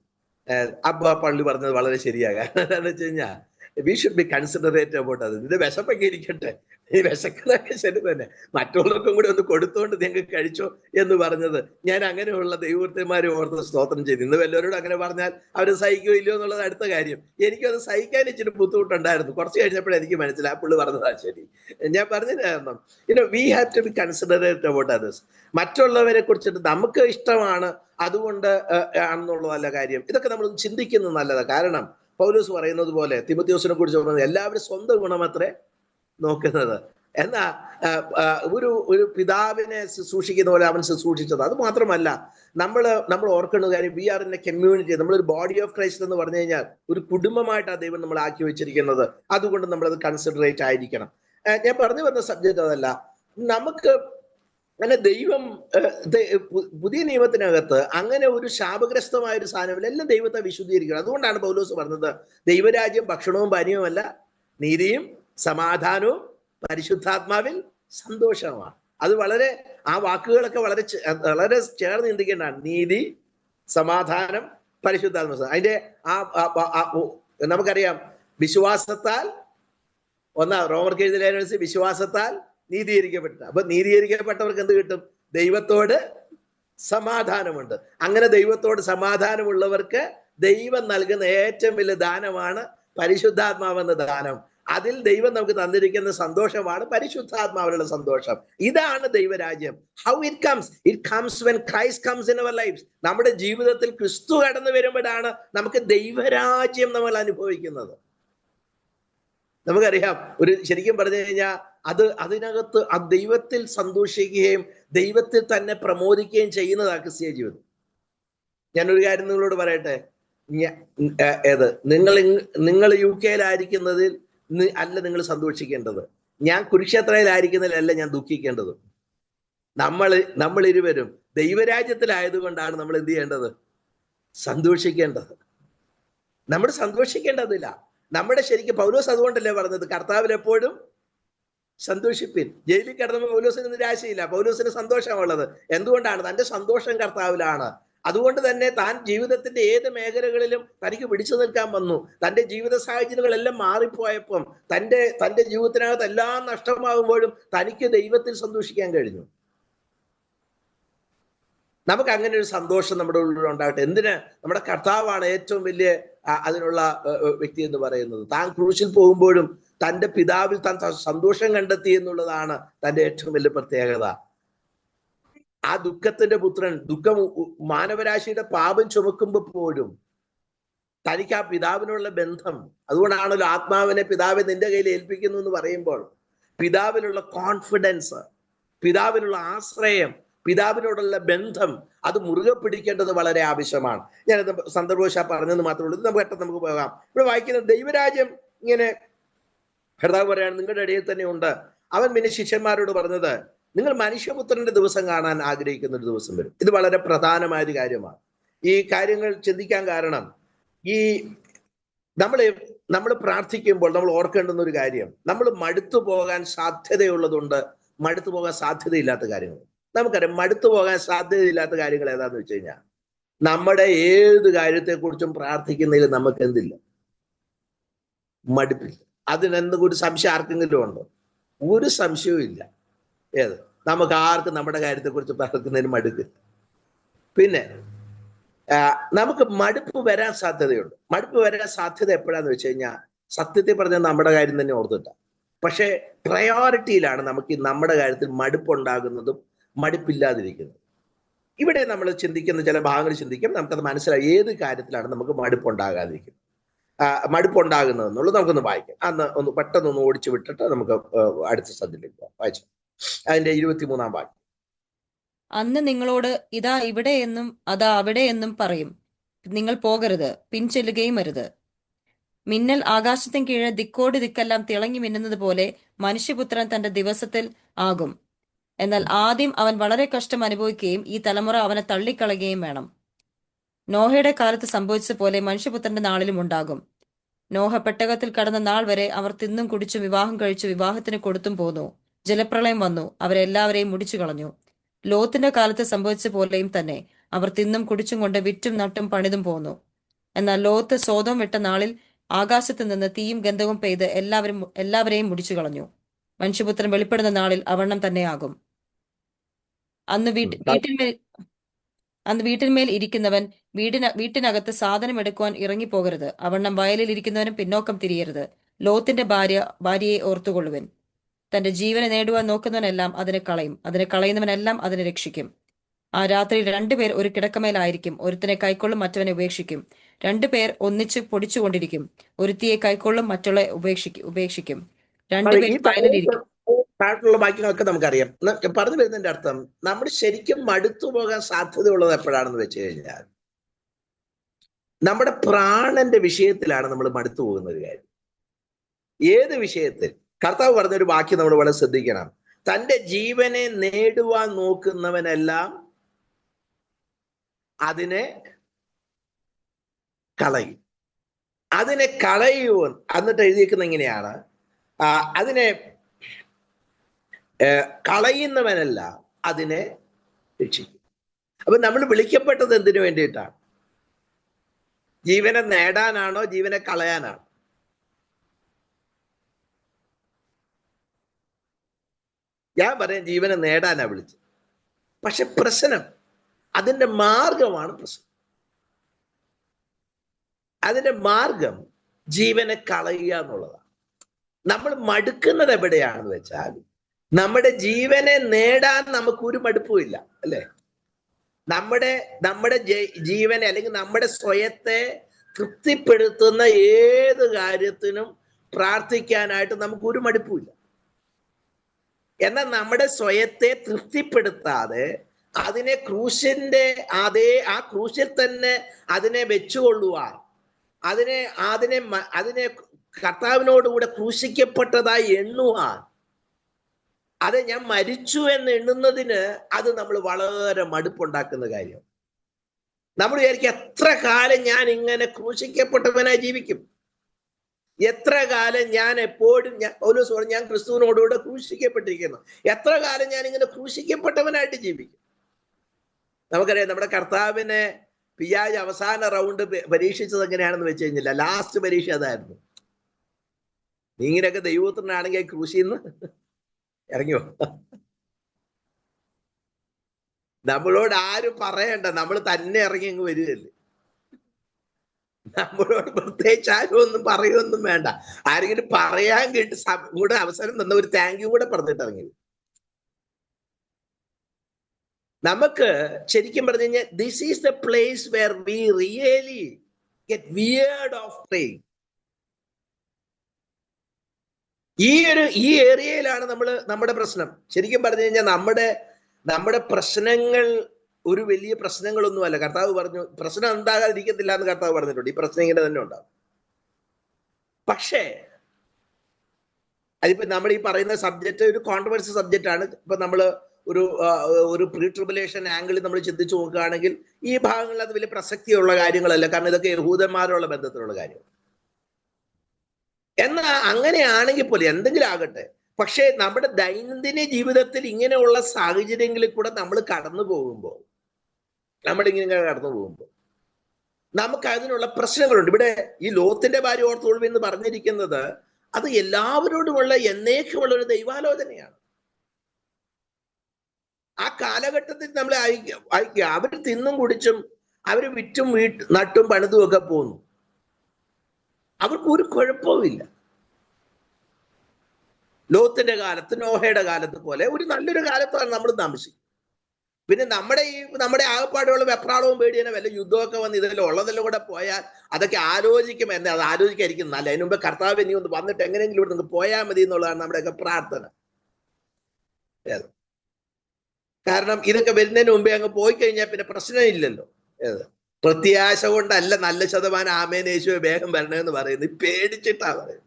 അപ്പൊ പള്ളി പറഞ്ഞത് വളരെ ശരിയാണ്. കാരണം എന്താണെന്ന് വെച്ച് കഴിഞ്ഞാൽ we should be considerate about അത്. ഇതിന്റെ വിശപ്പൊക്കെ ഇരിക്കട്ടെ, ഈ വിശക്കുന്നതൊക്കെ ശരി തന്നെ, മറ്റുള്ളവർക്കും കൂടി ഒന്ന് കൊടുത്തുകൊണ്ട് നിങ്ങൾക്ക് കഴിച്ചോ എന്ന് പറഞ്ഞത് ഞാൻ അങ്ങനെയുള്ള ദൈവവൃത്തിമാരെ ഓർത്ത് സ്തോത്രം ചെയ്തു. ഇന്ന് വല്ലവരോടും അങ്ങനെ പറഞ്ഞാൽ അവർ സഹിക്കോ ഇല്ലയോ എന്നുള്ളത് അടുത്ത കാര്യം. എനിക്കത് സഹിക്കാൻ ഇച്ചിരി ബുദ്ധിമുട്ടുണ്ടായിരുന്നു. കുറച്ച് കഴിഞ്ഞപ്പോഴേ എനിക്ക് മനസ്സിലായി പുള്ളി പറഞ്ഞതാ ശരി. ഞാൻ പറഞ്ഞതിന് കാരണം we have to be considerate about others. മറ്റുള്ളവരെ കുറിച്ചിട്ട് നമുക്ക് ഇഷ്ടമാണ് അതുകൊണ്ട് ആണെന്നുള്ളതല്ല കാര്യം. ഇതൊക്കെ നമ്മൾ ചിന്തിക്കുന്നത് നല്ലതാണ്. കാരണം പൗലോസ് പറയുന്നത് പോലെ തിമോഥെയോസിനെ കുറിച്ച് പറയുന്നത് എല്ലാവരും സ്വന്തം ഗുണമത്രേ നോക്കുന്നത്. എന്നാ ഒരു പിതാവിനെ ശുശ്രൂഷിക്കുന്ന പോലെ അവൻ ശുശ്രൂഷിച്ചത്. അത് മാത്രമല്ല, നമ്മൾ ഓർക്കേണ്ട കാര്യം, we are in a community. നമ്മളൊരു ബോഡി ഓഫ് ക്രൈസ്റ്റ് എന്ന് പറഞ്ഞു കഴിഞ്ഞാൽ ഒരു കുടുംബമായിട്ടാണ് ദൈവം നമ്മൾ ആക്കി വെച്ചിരിക്കുന്നത്. അതുകൊണ്ട് നമ്മളത് കൺസിഡറേറ്റ് ആയിരിക്കണം. ഞാൻ പറഞ്ഞു വന്ന സബ്ജക്റ്റ് അതല്ല. നമുക്ക് അങ്ങനെ ദൈവം പുതിയ നിയമത്തിനകത്ത് അങ്ങനെ ഒരു ശാപഗ്രസ്തമായ ഒരു സാധനമില്ല. എല്ലാം ദൈവത്തെ വിശുദ്ധീകരിക്കണം. അതുകൊണ്ടാണ് പൗലോസ് പറഞ്ഞത് ദൈവരാജ്യം ഭക്ഷണവും പാനീയവുമല്ല, നീതിയും സമാധാനവും പരിശുദ്ധാത്മാവിൽ സന്തോഷവുമാണ്. അത് വളരെ, ആ വാക്കുകളൊക്കെ വളരെ ചേർന്ന് ചിന്തിക്കേണ്ടതാണ്. നീതി, സമാധാനം, പരിശുദ്ധാത്മ. അതിന്റെ നമുക്കറിയാം, വിശ്വാസത്താൽ റോമർക്ക് എഴുതിയ ലേഖനത്തിൽ വിശ്വാസത്താൽ നീതീകരിക്കപ്പെട്ട. അപ്പൊ നീതീകരിക്കപ്പെട്ടവർക്ക് എന്ത് കിട്ടും? ദൈവത്തോട് സമാധാനമുണ്ട്. അങ്ങനെ ദൈവത്തോട് സമാധാനമുള്ളവർക്ക് ദൈവം നൽകുന്ന ഏറ്റവും വലിയ ദാനമാണ് പരിശുദ്ധാത്മാവെന്ന ദാനം. അതിൽ ദൈവം നമുക്ക് തന്നിരിക്കുന്ന സന്തോഷമാണ് പരിശുദ്ധാത്മാവിലുള്ള സന്തോഷം. ഇതാണ് ദൈവരാജ്യം. How it comes when Christ comes in our lifes. നമ്മുടെ ജീവിതത്തിൽ ക്രിസ്തു കടന്നു വരുമ്പോഴാണ് നമുക്ക് ദൈവരാജ്യം നമ്മൾ അനുഭവിക്കുന്നത്. നമുക്കറിയാം, ശരിക്കും പറഞ്ഞു കഴിഞ്ഞാൽ അതിനകത്ത് ആ ദൈവത്തിൽ സന്തോഷിക്കുകയും ദൈവത്തിൽ തന്നെ പ്രമോദിക്കുകയും ചെയ്യുന്നതാണ് ക്രിസ്തീയ ജീവിതം. ഞാനൊരു കാര്യം നിങ്ങളോട് പറയട്ടെ. നിങ്ങൾ UK-യിലായിരിക്കുന്നതിൽ അല്ല നിങ്ങൾ സന്തോഷിക്കേണ്ടത്. ഞാൻ കുരുക്ഷേത്രയിലായിരിക്കുന്നതിലല്ല ഞാൻ ദുഃഖിക്കേണ്ടത്. നമ്മൾ ഇരുവരും ദൈവരാജ്യത്തിലായതുകൊണ്ടാണ് നമ്മൾ എന്ത് ചെയ്യേണ്ടത്? സന്തോഷിക്കേണ്ടത്. നമ്മൾ സന്തോഷിക്കേണ്ടതില്ല. നമ്മുടെ ശരിക്കും പൗലോസ് അതുകൊണ്ടല്ലേ പറഞ്ഞത് കർത്താവിൽ എപ്പോഴും സന്തോഷിപ്പിൻ. ജയിലിൽ കിടന്നപ്പോൾ പൗലോസിന് നിരാശയില്ല, പൗലോസിന് സന്തോഷമുള്ളത്. എന്തുകൊണ്ടാണ്? തന്റെ സന്തോഷം കർത്താവിലാണ്. അതുകൊണ്ട് തന്നെ താൻ ജീവിതത്തിന്റെ ഏത് മേഖലകളിലും തനിക്ക് പിടിച്ചു നിൽക്കാൻ വന്നു. തന്റെ ജീവിത സാഹചര്യങ്ങളെല്ലാം മാറിപ്പോയപ്പം തന്റെ ജീവിതത്തിനകത്ത് എല്ലാം നഷ്ടമാകുമ്പോഴും തനിക്ക് ദൈവത്തിൽ സന്തോഷിക്കാൻ കഴിഞ്ഞു. നമുക്ക് അങ്ങനെ ഒരു സന്തോഷം നമ്മുടെ ഉള്ളിൽ ഉണ്ടാകട്ടെ. എന്തിന്? നമ്മുടെ കർത്താവാണ് ഏറ്റവും വലിയ അതിനുള്ള വ്യക്തി എന്ന് പറയുന്നത്. താൻ ക്രൂശിൽ പോകുമ്പോഴും തന്റെ പിതാവിൽ താൻ സന്തോഷം കണ്ടെത്തി എന്നുള്ളതാണ് തന്റെ ഏറ്റവും വലിയ പ്രത്യേകത. ആ ദുഃഖത്തിന്റെ പുത്രൻ, മാനവരാശിയുടെ പാപം ചുമക്കുമ്പോൾ പോലും തനിക്ക് ആ പിതാവിനുള്ള ബന്ധം. അതുകൊണ്ടാണല്ലോ ആത്മാവിനെ പിതാവെ നിന്റെ കയ്യിൽ ഏൽപ്പിക്കുന്നു എന്ന് പറയുമ്പോൾ പിതാവിനുള്ള കോൺഫിഡൻസ്, പിതാവിനുള്ള ആശ്രയം, പിതാവിനോടുള്ള ബന്ധം അത് മുറുകെ പിടിക്കേണ്ടത് വളരെ ആവശ്യമാണ്. ഞാനത് സന്ദർഭവശാൽ പറഞ്ഞെന്ന് മാത്രമേ ഉള്ളൂ. നമുക്ക് പോകാം. ഇവിടെ വായിക്കുന്നത് ദൈവരാജ്യം ഇങ്ങനെ കർത്താവ് പറയാണ് നിങ്ങളുടെ ഇടയിൽ തന്നെ ഉണ്ട്. അവൻ പിന്നെ ശിഷ്യന്മാരോട് പറഞ്ഞത്, നിങ്ങൾ മനുഷ്യപുത്രന്റെ ദിവസം കാണാൻ ആഗ്രഹിക്കുന്ന ഒരു ദിവസം വരും. ഇത് വളരെ പ്രധാനമായ ഒരു കാര്യമാണ്. ഈ കാര്യങ്ങൾ ചിന്തിക്കാൻ കാരണം, ഈ നമ്മൾ പ്രാർത്ഥിക്കുമ്പോൾ നമ്മൾ ഓർക്കേണ്ടുന്ന ഒരു കാര്യം, നമ്മൾ മടുത്തു പോകാൻ സാധ്യതയുള്ളതുണ്ട്, മടുത്തു പോകാൻ സാധ്യതയില്ലാത്ത കാര്യങ്ങൾ. നമുക്കറിയാം, മടുത്തു പോകാൻ സാധ്യതയില്ലാത്ത കാര്യങ്ങൾ ഏതാന്ന് വെച്ച് കഴിഞ്ഞാൽ, നമ്മുടെ ഏത് കാര്യത്തെക്കുറിച്ചും പ്രാർത്ഥിക്കുന്നതിൽ നമുക്ക് എന്തില്ല? മടുപ്പില്ല. അതിനെന്തെങ്കിലും ഒരു സംശയം ആർക്കെങ്കിലും ഉണ്ടോ? ഒരു സംശയവും ഇല്ല. ഏത്? നമുക്ക് ആർക്കും നമ്മുടെ കാര്യത്തെക്കുറിച്ച് പ്രാർത്ഥിക്കുന്നതിന് മടുക്കില്ല. പിന്നെ നമുക്ക് മടുപ്പ് വരാൻ സാധ്യതയുണ്ട്. മടുപ്പ് വരാൻ സാധ്യത എപ്പോഴാന്ന് വെച്ച് കഴിഞ്ഞാൽ, സത്യത്തിൽ പറഞ്ഞാൽ നമ്മുടെ കാര്യം തന്നെ ഓർത്തിട്ടാണ്. പക്ഷെ പ്രയോറിറ്റിയിലാണ് നമുക്ക് നമ്മുടെ കാര്യത്തിൽ മടുപ്പുണ്ടാകുന്നതും മടുപ്പില്ലാതിരിക്കുന്നത്. ഇവിടെ നമ്മൾ ചിന്തിക്കുന്ന ചില ഭാഗങ്ങൾ ചിന്തിക്കും, നമുക്കത് മനസ്സിലായി ഏത് കാര്യത്തിലാണ് നമുക്ക് മടുപ്പുണ്ടാകാതിരിക്കുന്നത്, മടുപ്പുണ്ടാകുന്നത് നമുക്കൊന്ന് വായിക്കാം. ഒന്ന് പെട്ടെന്ന് ഓടിച്ചു വിട്ടിട്ട് നമുക്ക് അടുത്ത സബ്ജക്റ്റിലേക്ക് പോകാം. വായിച്ചു അതിന്റെ 23-ാം വാക്യം. അന്ന് നിങ്ങളോട് ഇതാ ഇവിടെ എന്നും അതാ അവിടെ എന്നും പറയും, നിങ്ങൾ പോകരുത്, പിൻചെല്ലുകയും അരുത്. മിന്നൽ ആകാശത്തിന് കീഴെ ദിക്കോട് ദിക്കെല്ലാം തിളങ്ങി മിന്നുന്നത് പോലെ മനുഷ്യപുത്രൻ തന്റെ ദിവസത്തിൽ ആകും. എന്നാൽ ആദ്യം അവൻ വളരെ കഷ്ടം അനുഭവിക്കുകയും ഈ തലമുറ അവനെ തള്ളിക്കളയുകയും വേണം. നോഹയുടെ കാലത്ത് സംഭവിച്ചതുപോലെ മനുഷ്യപുത്രന്റെ നാളിലും ഉണ്ടാകും. നോഹ പെട്ടകത്തിൽ കടന്ന നാൾ വരെ അവർ തിന്നും കുടിച്ചും വിവാഹം കഴിച്ചു വിവാഹത്തിന് കൊടുത്തും പോന്നു. ജലപ്രളയം വന്നു, അവരെല്ലാവരെയും മുടിച്ചു കളഞ്ഞു. ലോത്തിന്റെ കാലത്ത് സംഭവിച്ച പോലെയും തന്നെ അവർ തിന്നും കുടിച്ചും കൊണ്ട് വിറ്റും നട്ടും പണിതും പോന്നു. എന്നാൽ ലോത്ത് സോദോം വിട്ട നാളിൽ ആകാശത്ത് നിന്ന് തീയും ഗന്ധവും പെയ്ത് എല്ലാവരെയും മുടിച്ചു കളഞ്ഞു. മനുഷ്യപുത്രൻ വെളിപ്പെടുന്ന നാളിൽ അവണ്ണം തന്നെയാകും. അന്ന് വീട്ടിന്മേൽ ഇരിക്കുന്നവൻ വീട്ടിനകത്ത് സാധനം എടുക്കുവാൻ ഇറങ്ങിപ്പോകരുത്. അവണ്ണം വയലിൽ ഇരിക്കുന്നവനും പിന്നോക്കം തിരിയരുത്. ലോത്തിന്റെ ഭാര്യയെ ഓർത്തുകൊള്ളുവൻ. തന്റെ ജീവനെ നേടുവാൻ നോക്കുന്നവനെല്ലാം അതിനെ കളയും, അതിനെ കളയുന്നവനെല്ലാം അതിനെ രക്ഷിക്കും. ആ രാത്രി 2 പേർ ഒരു കിടക്കമേലായിരിക്കും. ഒരുത്തനെ കൈക്കൊള്ളും, മറ്റവനെ ഉപേക്ഷിക്കും. 2 പേർ ഒന്നിച്ച് പൊടിച്ചുകൊണ്ടിരിക്കും. ഒരുത്തിയെ കൈക്കൊള്ളും, മറ്റുള്ള ഉപേക്ഷിക്കും. 2 പേർ ഈ വയലിലിരിക്കും. താഴോട്ടുള്ള വാക്യങ്ങളൊക്കെ നമുക്കറിയാം. പറഞ്ഞു വരുന്നതിന്റെ അർത്ഥം നമ്മൾ ശരിക്കും മടുത്തു പോകാൻ സാധ്യതയുള്ളത് എപ്പോഴാണെന്ന് വെച്ച് കഴിഞ്ഞാൽ നമ്മുടെ പ്രാണന്റെ വിഷയത്തിലാണ് നമ്മൾ മടുത്തു പോകുന്ന ഒരു കാര്യം. ഏത് വിഷയത്തിൽ? കർത്താവ് പറഞ്ഞൊരു വാക്യം നമ്മൾ വളരെ ശ്രദ്ധിക്കണം. തന്റെ ജീവനെ നേടുവാൻ നോക്കുന്നവനെല്ലാം അതിനെ കളയും. അതിനെ കളയുവോ എന്നിട്ട് എഴുതിയിരിക്കുന്ന ഇങ്ങനെയാണ്, അതിനെ കളയുന്നവനല്ല അതിനെ രക്ഷിക്കും. അപ്പൊ നമ്മൾ വിളിക്കപ്പെട്ടത് എന്തിനു വേണ്ടിയിട്ടാണ്? ജീവനെ നേടാനാണോ ജീവനെ കളയാനാണോ? ഞാൻ പറയാം ജീവനെ നേടാനാ വിളിച്ചത്. പക്ഷെ പ്രശ്നം അതിന്റെ മാർഗമാണ് പ്രശ്നം. അതിന്റെ മാർഗം ജീവനെ കളയുക എന്നുള്ളതാണ്. നമ്മൾ മടുക്കുന്നത് എവിടെയാണെന്ന് വെച്ചാൽ നമ്മുടെ ജീവനെ നേടാൻ നമുക്കൊരു മടുപ്പുമില്ല, അല്ലെ? നമ്മുടെ ജീവനെ അല്ലെങ്കിൽ നമ്മുടെ സ്വയത്തെ തൃപ്തിപ്പെടുത്തുന്ന ഏത് കാര്യത്തിനും പ്രാർത്ഥിക്കാനായിട്ട് നമുക്കൊരു മടുപ്പുമില്ല. എന്നാൽ നമ്മുടെ സ്വയത്തെ തൃപ്തിപ്പെടുത്താതെ അതിനെ ക്രൂശിന്റെ ആ ക്രൂശിൽ തന്നെ അതിനെ വെച്ചുകൊള്ളുവാൻ, അതിനെ കർത്താവിനോടുകൂടെ ക്രൂശിക്കപ്പെട്ടതായി എണ്ണുവാൻ, അത് ഞാൻ മരിച്ചു എന്ന് എണ്ണുന്നതിന് അത് നമ്മൾ വളരെ മടുപ്പുണ്ടാക്കുന്ന കാര്യം. നമ്മൾ വിചാരിക്കും എത്ര കാലം ഞാൻ ഇങ്ങനെ ക്രൂശിക്കപ്പെട്ടവനായി ജീവിക്കും, എത്ര കാലം ഞാൻ എപ്പോഴും പൗലോസ് പറഞ്ഞു ഞാൻ ക്രിസ്തുവിനോടുകൂടെ ക്രൂശിക്കപ്പെട്ടിരിക്കുന്നു, എത്ര കാലം ഞാൻ ഇങ്ങനെ ക്രൂശിക്കപ്പെട്ടവനായിട്ട് ജീവിക്കും. നമുക്കറിയാം നമ്മുടെ കർത്താവിനെ പിശാച് അവസാന റൗണ്ട് പരീക്ഷിച്ചത് എങ്ങനെയാണെന്ന് വെച്ച് കഴിഞ്ഞില്ല. ലാസ്റ്റ് പരീക്ഷ അതായിരുന്നു. നീ ഇങ്ങനെയൊക്കെ ദൈവത്തിനാണെങ്കിൽ ക്രൂശിന്ന് ഇറങ്ങിയോ? നമ്മളോട് ആരും പറയണ്ട, നമ്മൾ തന്നെ ഇറങ്ങി അങ്ങ് വരികയല്ലേ. നമ്മളോട് പ്രത്യേകിച്ച് ആരും ഒന്നും പറയുമൊന്നും വേണ്ട. ആരെങ്കിലും പറയാൻ കേട്ട് കൂടെ അവസരം തന്ന ഒരു താങ്ക് യു കൂടെ പറഞ്ഞിട്ട് ഇറങ്ങി. നമുക്ക് ശരിക്കും പറഞ്ഞു കഴിഞ്ഞാൽ this is the place where we really get weird of praying. ഈ ഏരിയയിലാണ് നമ്മുടെ പ്രശ്നം. ശരിക്കും പറഞ്ഞു കഴിഞ്ഞാൽ നമ്മുടെ പ്രശ്നങ്ങൾ ഒരു വലിയ പ്രശ്നങ്ങളൊന്നുമല്ല. കർത്താവ് പറഞ്ഞു പ്രശ്നം ഉണ്ടാകാതിരിക്കത്തില്ല എന്ന് കർത്താവ് പറഞ്ഞിട്ടുണ്ട്. ഈ പ്രശ്നം ഇങ്ങനെ തന്നെ ഉണ്ടാവും. പക്ഷേ അതിപ്പോ നമ്മൾ ഈ പറയുന്ന സബ്ജക്റ്റ് ഒരു കോൺട്രവേഴ്സി സബ്ജക്റ്റ് ആണ്. ഇപ്പൊ നമ്മൾ ഒരു പ്രീ ട്രിബുലേഷൻ ആംഗിളിൽ നമ്മൾ ചിന്തിച്ചു നോക്കുകയാണെങ്കിൽ ഈ ഭാഗങ്ങളിൽ അത് വലിയ പ്രസക്തിയുള്ള കാര്യങ്ങളല്ല. കാരണം ഇതൊക്കെ യഹൂദന്മാരുള്ള ബന്ധത്തിലുള്ള കാര്യം. എന്നാൽ അങ്ങനെയാണെങ്കിൽ പോലും എന്തെങ്കിലും ആകട്ടെ, പക്ഷേ നമ്മുടെ ദൈനംദിന ജീവിതത്തിൽ ഇങ്ങനെയുള്ള സാഹചര്യങ്ങളിൽ കൂടെ നമ്മൾ കടന്നു പോകുമ്പോൾ നമുക്ക് അതിനുള്ള പ്രശ്നങ്ങളുണ്ട്. ഇവിടെ ഈ ലോത്തിന്റെ ഭാര്യ ഓർത്തോളൂ എന്ന് പറഞ്ഞിരിക്കുന്നത് അത് എല്ലാവരോടുമുള്ള എന്നേക്കുമുള്ള ഒരു ദൈവാലോചനയാണ്. ആ കാലഘട്ടത്തിൽ നമ്മൾ അയക്കുക. അവർ തിന്നും കുടിച്ചും അവർ വിറ്റും നട്ടും പണിതും ഒക്കെ പോന്നു. അവർക്ക് ഒരു കുഴപ്പവുമില്ല. ലോത്തിന്റെ കാലത്ത് നോഹയുടെ കാലത്ത് പോലെ ഒരു നല്ലൊരു കാലത്താണ് നമ്മൾ താമസിക്കുന്നത്. പിന്നെ നമ്മുടെ ആകപ്പാടുള്ള വെപ്രാളവും പേടിയനെ വല്ല യുദ്ധമൊക്കെ വന്ന് ഇതിൽ ഉള്ളതെല്ലാം കൂടെ പോയാൽ അതൊക്കെ ആലോചിക്കും. എന്നെ അത് ആലോചിക്കായിരിക്കും നല്ല. അതിന് മുമ്പ് കർത്താവ് ഇനി ഒന്ന് വന്നിട്ട് എങ്ങനെയെങ്കിലും ഇവിടെ നിന്ന് പോയാൽ മതി എന്നുള്ളതാണ് നമ്മുടെയൊക്കെ പ്രാർത്ഥന. കാരണം ഇതൊക്കെ വരുന്നതിന് മുമ്പേ അങ്ങ് പോയി കഴിഞ്ഞാൽ പിന്നെ പ്രശ്നമില്ലല്ലോ. പ്രത്യാശ കൊണ്ടല്ല നല്ല ശതമാനം ആമേൻ യേശുവെ വേഗം വരണമെന്ന് പറയുന്നത്, പേടിച്ചിട്ടാ പറയുന്നത്.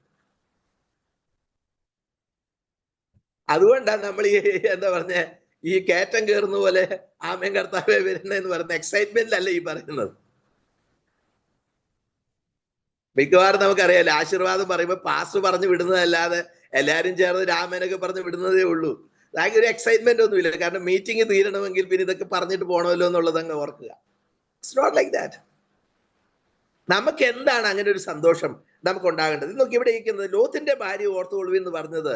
അതുകൊണ്ടാണ് നമ്മൾ എന്താ പറഞ്ഞ ഈ കയറ്റം കയറുന്ന പോലെ ആമേൻ കർത്താവെ വരുന്നതെന്ന് പറയുന്ന എക്സൈറ്റ്മെന്റിലല്ല ഈ പറയുന്നത്. മിക്കവാറും നമുക്കറിയാലോ ആശീർവാദം പറയുമ്പോൾ പാസ് പറഞ്ഞു വിടുന്നതല്ലാതെ എല്ലാവരും ചേർന്ന് രാമനൊക്കെ പറഞ്ഞു വിടുന്നതേ ഉള്ളൂ. അതാകെ ഒരു എക്സൈറ്റ്മെന്റ് ഒന്നുമില്ല. കാരണം മീറ്റിംഗ് തീരണമെങ്കിൽ പിന്നെ ഇതൊക്കെ പറഞ്ഞിട്ട് പോകണമല്ലോ എന്നുള്ളത് അങ്ങ് ഓർക്കുക. It's not like that. നമുക്ക് എന്താണ് അങ്ങനെ ഒരു സന്തോഷം നമുക്ക് ഉണ്ടാകേണ്ടത്? നോക്കി ഇവിടെ ഇരിക്കുന്നത് ലോത്തിന്റെ ഭാര്യ ഓർത്തുകൊള്ളു എന്ന് പറഞ്ഞത്,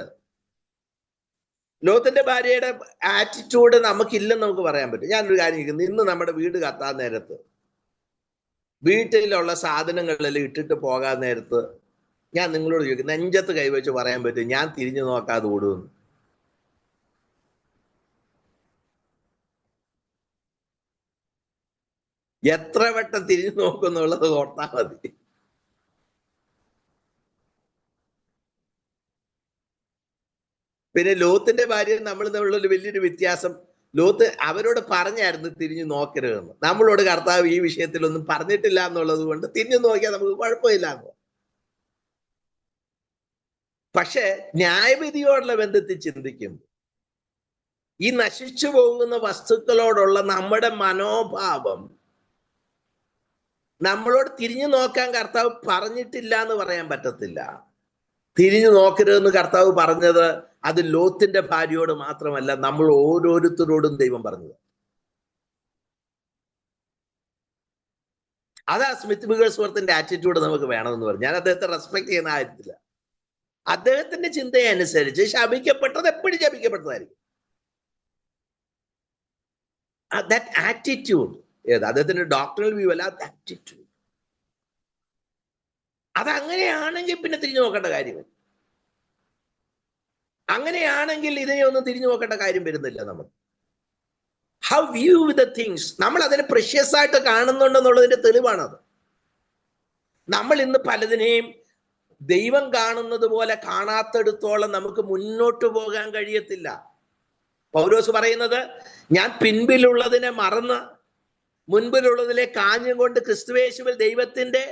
ലോത്തിന്റെ ഭാര്യയുടെ ആറ്റിറ്റ്യൂഡ് നമുക്കില്ലെന്ന് നമുക്ക് പറയാൻ പറ്റും. ഞാനൊരു കാര്യം ഇരിക്കുന്നു, ഇന്ന് നമ്മുടെ വീട് കത്താൻ നേരത്ത് വീട്ടിലുള്ള സാധനങ്ങളെല്ലാം ഇട്ടിട്ട് പോകാൻ നേരത്ത് ഞാൻ നിങ്ങളോട് ചോദിക്കും, നെഞ്ചത്ത് കൈവച്ച് പറയാൻ പറ്റും ഞാൻ തിരിഞ്ഞു നോക്കാതെ ഓടുമെന്ന്? എത്ര വട്ടം തിരിഞ്ഞു നോക്കുന്നുള്ളത് ഓർത്താൽ മതി. പിന്നെ ലോത്തിന്റെ ഭാര്യ നമ്മൾ തമ്മിലുള്ള വലിയൊരു വ്യത്യാസം, ലോത്ത് അവരോട് പറഞ്ഞായിരുന്നു തിരിഞ്ഞു നോക്കരുതെന്ന്. നമ്മളോട് കർത്താവ് ഈ വിഷയത്തിലൊന്നും പറഞ്ഞിട്ടില്ല എന്നുള്ളത് കൊണ്ട് തിരിഞ്ഞു നോക്കിയാൽ നമുക്ക് കുഴപ്പമില്ല എന്ന്. പക്ഷെ ന്യായവിധിയോടുള്ള ബന്ധത്തിൽ ചിന്തിക്കും, ഈ നശിച്ചു പോകുന്ന വസ്തുക്കളോടുള്ള നമ്മുടെ മനോഭാവം നമ്മളോട് തിരിഞ്ഞു നോക്കാൻ കർത്താവ് പറഞ്ഞിട്ടില്ല എന്ന് പറയാൻ പറ്റത്തില്ല. തിരിഞ്ഞു നോക്കരുതെന്ന് കർത്താവ് പറഞ്ഞത് അത് ലോത്തിന്റെ ഭാര്യയോട് മാത്രമല്ല, നമ്മൾ ഓരോരുത്തരോടും ദൈവം പറഞ്ഞത്. അതാ സ്മിത്ത് വിഗേഴ്സ്വർത്തിന്റെ ആറ്റിറ്റ്യൂഡ് നമുക്ക് വേണമെന്ന് പറഞ്ഞു. ഞാൻ അദ്ദേഹത്തെ റെസ്പെക്ട് ചെയ്യുന്ന കാര്യത്തില്ല. അദ്ദേഹത്തിന്റെ ചിന്തയനുസരിച്ച് ശപിക്കപ്പെട്ടത് എപ്പോഴും ശപിക്കപ്പെട്ടതായിരിക്കും. ദാറ്റ് ആറ്റിറ്റ്യൂഡ്, അദ്ദേഹത്തിന്റെ ഡോക്ടറൽ വ്യൂ അല്ല, ആറ്റിറ്റ്യൂഡ്. അതങ്ങനെയാണെങ്കിൽ പിന്നെ തിരിഞ്ഞു നോക്കേണ്ട കാര്യമില്ല. അങ്ങനെയാണെങ്കിൽ ഇതിനെ ഒന്നും തിരിഞ്ഞു നോക്കേണ്ട കാര്യം വരുന്നില്ല. നമ്മൾ ഹൗ വ്യൂ ദ തിങ്സ്, നമ്മൾ അതിനെ പ്രഷ്യസ് ആയിട്ട് കാണുന്നുണ്ടെന്നുള്ളതിന്റെ തെളിവാണത്. നമ്മൾ ഇന്ന് പലതിനെയും ദൈവം കാണുന്നത് പോലെ കാണാത്തടുത്തോളം നമുക്ക് മുന്നോട്ട് പോകാൻ കഴിയത്തില്ല. പൗലോസ് പറയുന്നത്, ഞാൻ പിൻപിലുള്ളതിനെ മറന്ന് മുൻപിലുള്ളതിലെ കാഞ്ഞും കൊണ്ട് ക്രിസ്തുയേശുവിൽ ദൈവത്തിന്റെ